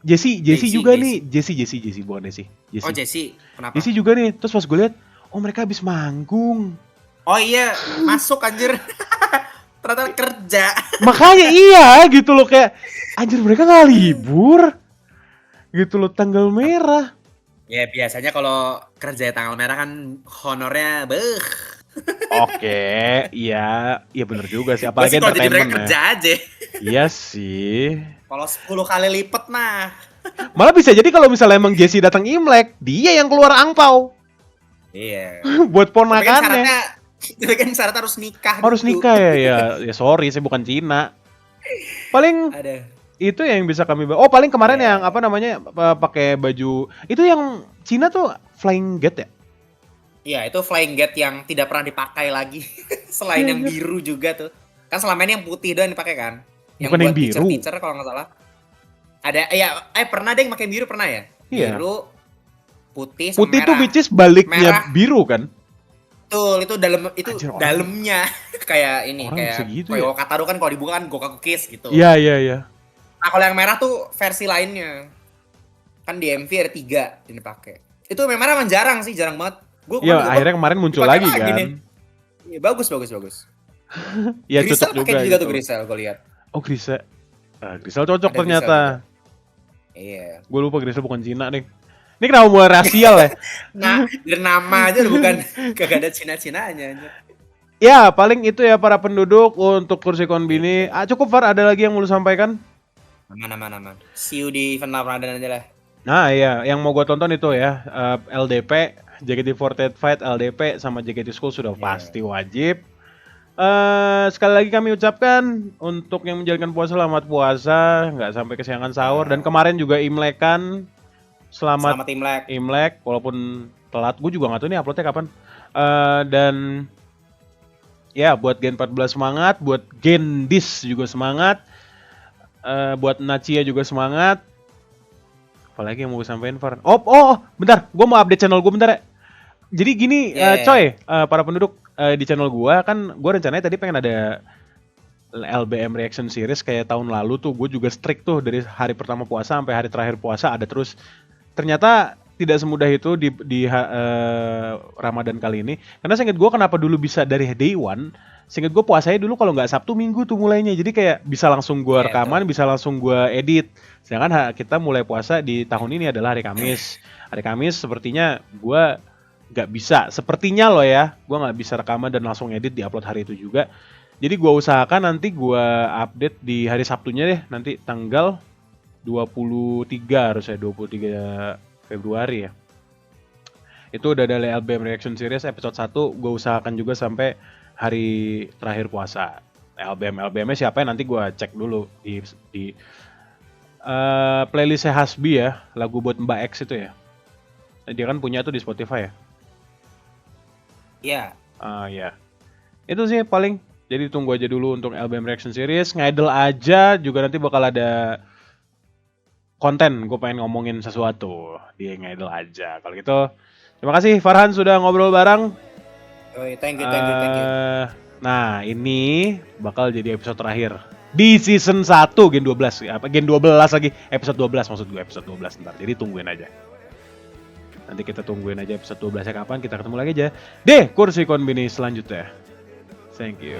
Jesse juga nih. Jesse bukan Jesse. Oh Jesse, kenapa? Jesse juga nih. Terus pas gue lihat, oh mereka habis manggung. Oh iya, masuk anjir. Ternyata kerja. Makanya iya gitu loh, kayak anjir mereka nggak libur. Gitu loh, tanggal merah. Ya biasanya kalau kerja tanggal merah kan honornya Oke, iya bener juga sih. Apalagi kalau jadi mereka entertainment kerja ya. aja. Iya sih. Kalau 10 kali lipat mah. Malah bisa jadi kalau misalnya emang Jesse datang Imlek, dia yang keluar angpau. Iya. Buat ponakannya. Tapi kan syaratnya harus nikah. Harus dulu. nikah ya sorry, saya bukan Cina. Paling Ada. itu yang bisa kami oh paling kemarin yang apa namanya pakai baju itu yang Cina tuh Flying Gate ya. Iya, itu Flying Gate yang tidak pernah dipakai lagi. Selain yang biru juga tuh. Kan selama ini yang putih doang dipakai kan. Yang bukan buat yang biru. teacher kalau nggak salah. Ada pernah deh yang pakai biru pernah ya? Iya. Biru, putih sama putih merah. Tuh which is baliknya merah. Biru kan? Betul, itu Anjir, dalamnya kayak ini orang kayak segitu Koyo ya? Kataru kan kalau dibuka kan Gokaku Kiss gitu. Iya. Nah, kalau yang merah tuh versi lainnya. Kan di MV ada 3 yang dipakai. Itu memang jarang sih, jarang banget. Iya, akhirnya kemarin muncul lagi kan. Iya, bagus. Iya, Grisel cocok juga pakai juga gitu. tuh Grisel, gue lihat. Oh, Grisel. Grisel cocok Ada ternyata. Iya. Gue lupa Grisel bukan Cina nih. Ini kenapa mulai rasial ya? Nah, dari nama aja bukan kagak ada Cina-Cinanya aja. Ya, paling itu ya para penduduk untuk kursi konbini. Cukup Far, ada lagi yang mau lu sampaikan? Aman. See you di event Ramadan aja lah. Nah iya, yang mau gue tonton itu ya LDP, JKT48 LDP sama JKT School sudah pasti wajib. Sekali lagi kami ucapkan untuk yang menjalankan puasa selamat puasa, nggak sampai kesiangan sahur. Dan kemarin juga Imlekan, selamat Imlek, walaupun telat. Gue juga nggak tahu nih uploadnya kapan. Dan ya buat Gen 14 semangat, buat Gendis juga semangat, buat Nachia juga semangat. Apalagi yang mau gue sampein Far? Oh, bentar, gue mau update channel gue bentar ya. Jadi gini, coy, para penduduk di channel gue kan, gue rencananya tadi pengen ada LBM Reaction Series kayak tahun lalu tuh gue juga strict tuh dari hari pertama puasa sampai hari terakhir puasa ada terus. Ternyata tidak semudah itu di Ramadan kali ini. Karena seinget gue kenapa dulu bisa dari day one. Seinget gue puasanya dulu kalau nggak Sabtu Minggu tuh mulainya. Jadi kayak bisa langsung gue rekaman, bisa langsung gue edit. Sedangkan kita mulai puasa di tahun ini adalah hari Kamis. Hari Kamis sepertinya gue nggak bisa. Sepertinya loh ya, gue nggak bisa rekaman dan langsung edit di upload hari itu juga. Jadi gue usahakan nanti gue update di hari Sabtunya deh, nanti tanggal 23 harusnya, 23 Februari ya. Itu udah ada LBM Reaction Series episode 1, gue usahakan juga sampai hari terakhir puasa. LBM-nya siapa ya nanti gue cek dulu di playlistnya Hasbi ya, lagu buat Mbak X itu ya. Dia kan punya tuh di Spotify ya. Iya. Ya. Itu sih paling. Jadi tunggu aja dulu untuk LBM Reaction Series. Ngidle aja juga nanti bakal ada konten. Gue pengen ngomongin sesuatu di Ngidle aja. Kalau gitu, terima kasih Farhan sudah ngobrol bareng. Thank you. Nah, ini bakal jadi episode terakhir di season 1 Gen 12. Gen 12 lagi. Episode 12 maksud gue, episode 12 ntar. Jadi tungguin aja. Nanti kita tungguin aja episode 12-nya kapan, kita ketemu lagi aja deh Kursi Konbini selanjutnya. Thank you.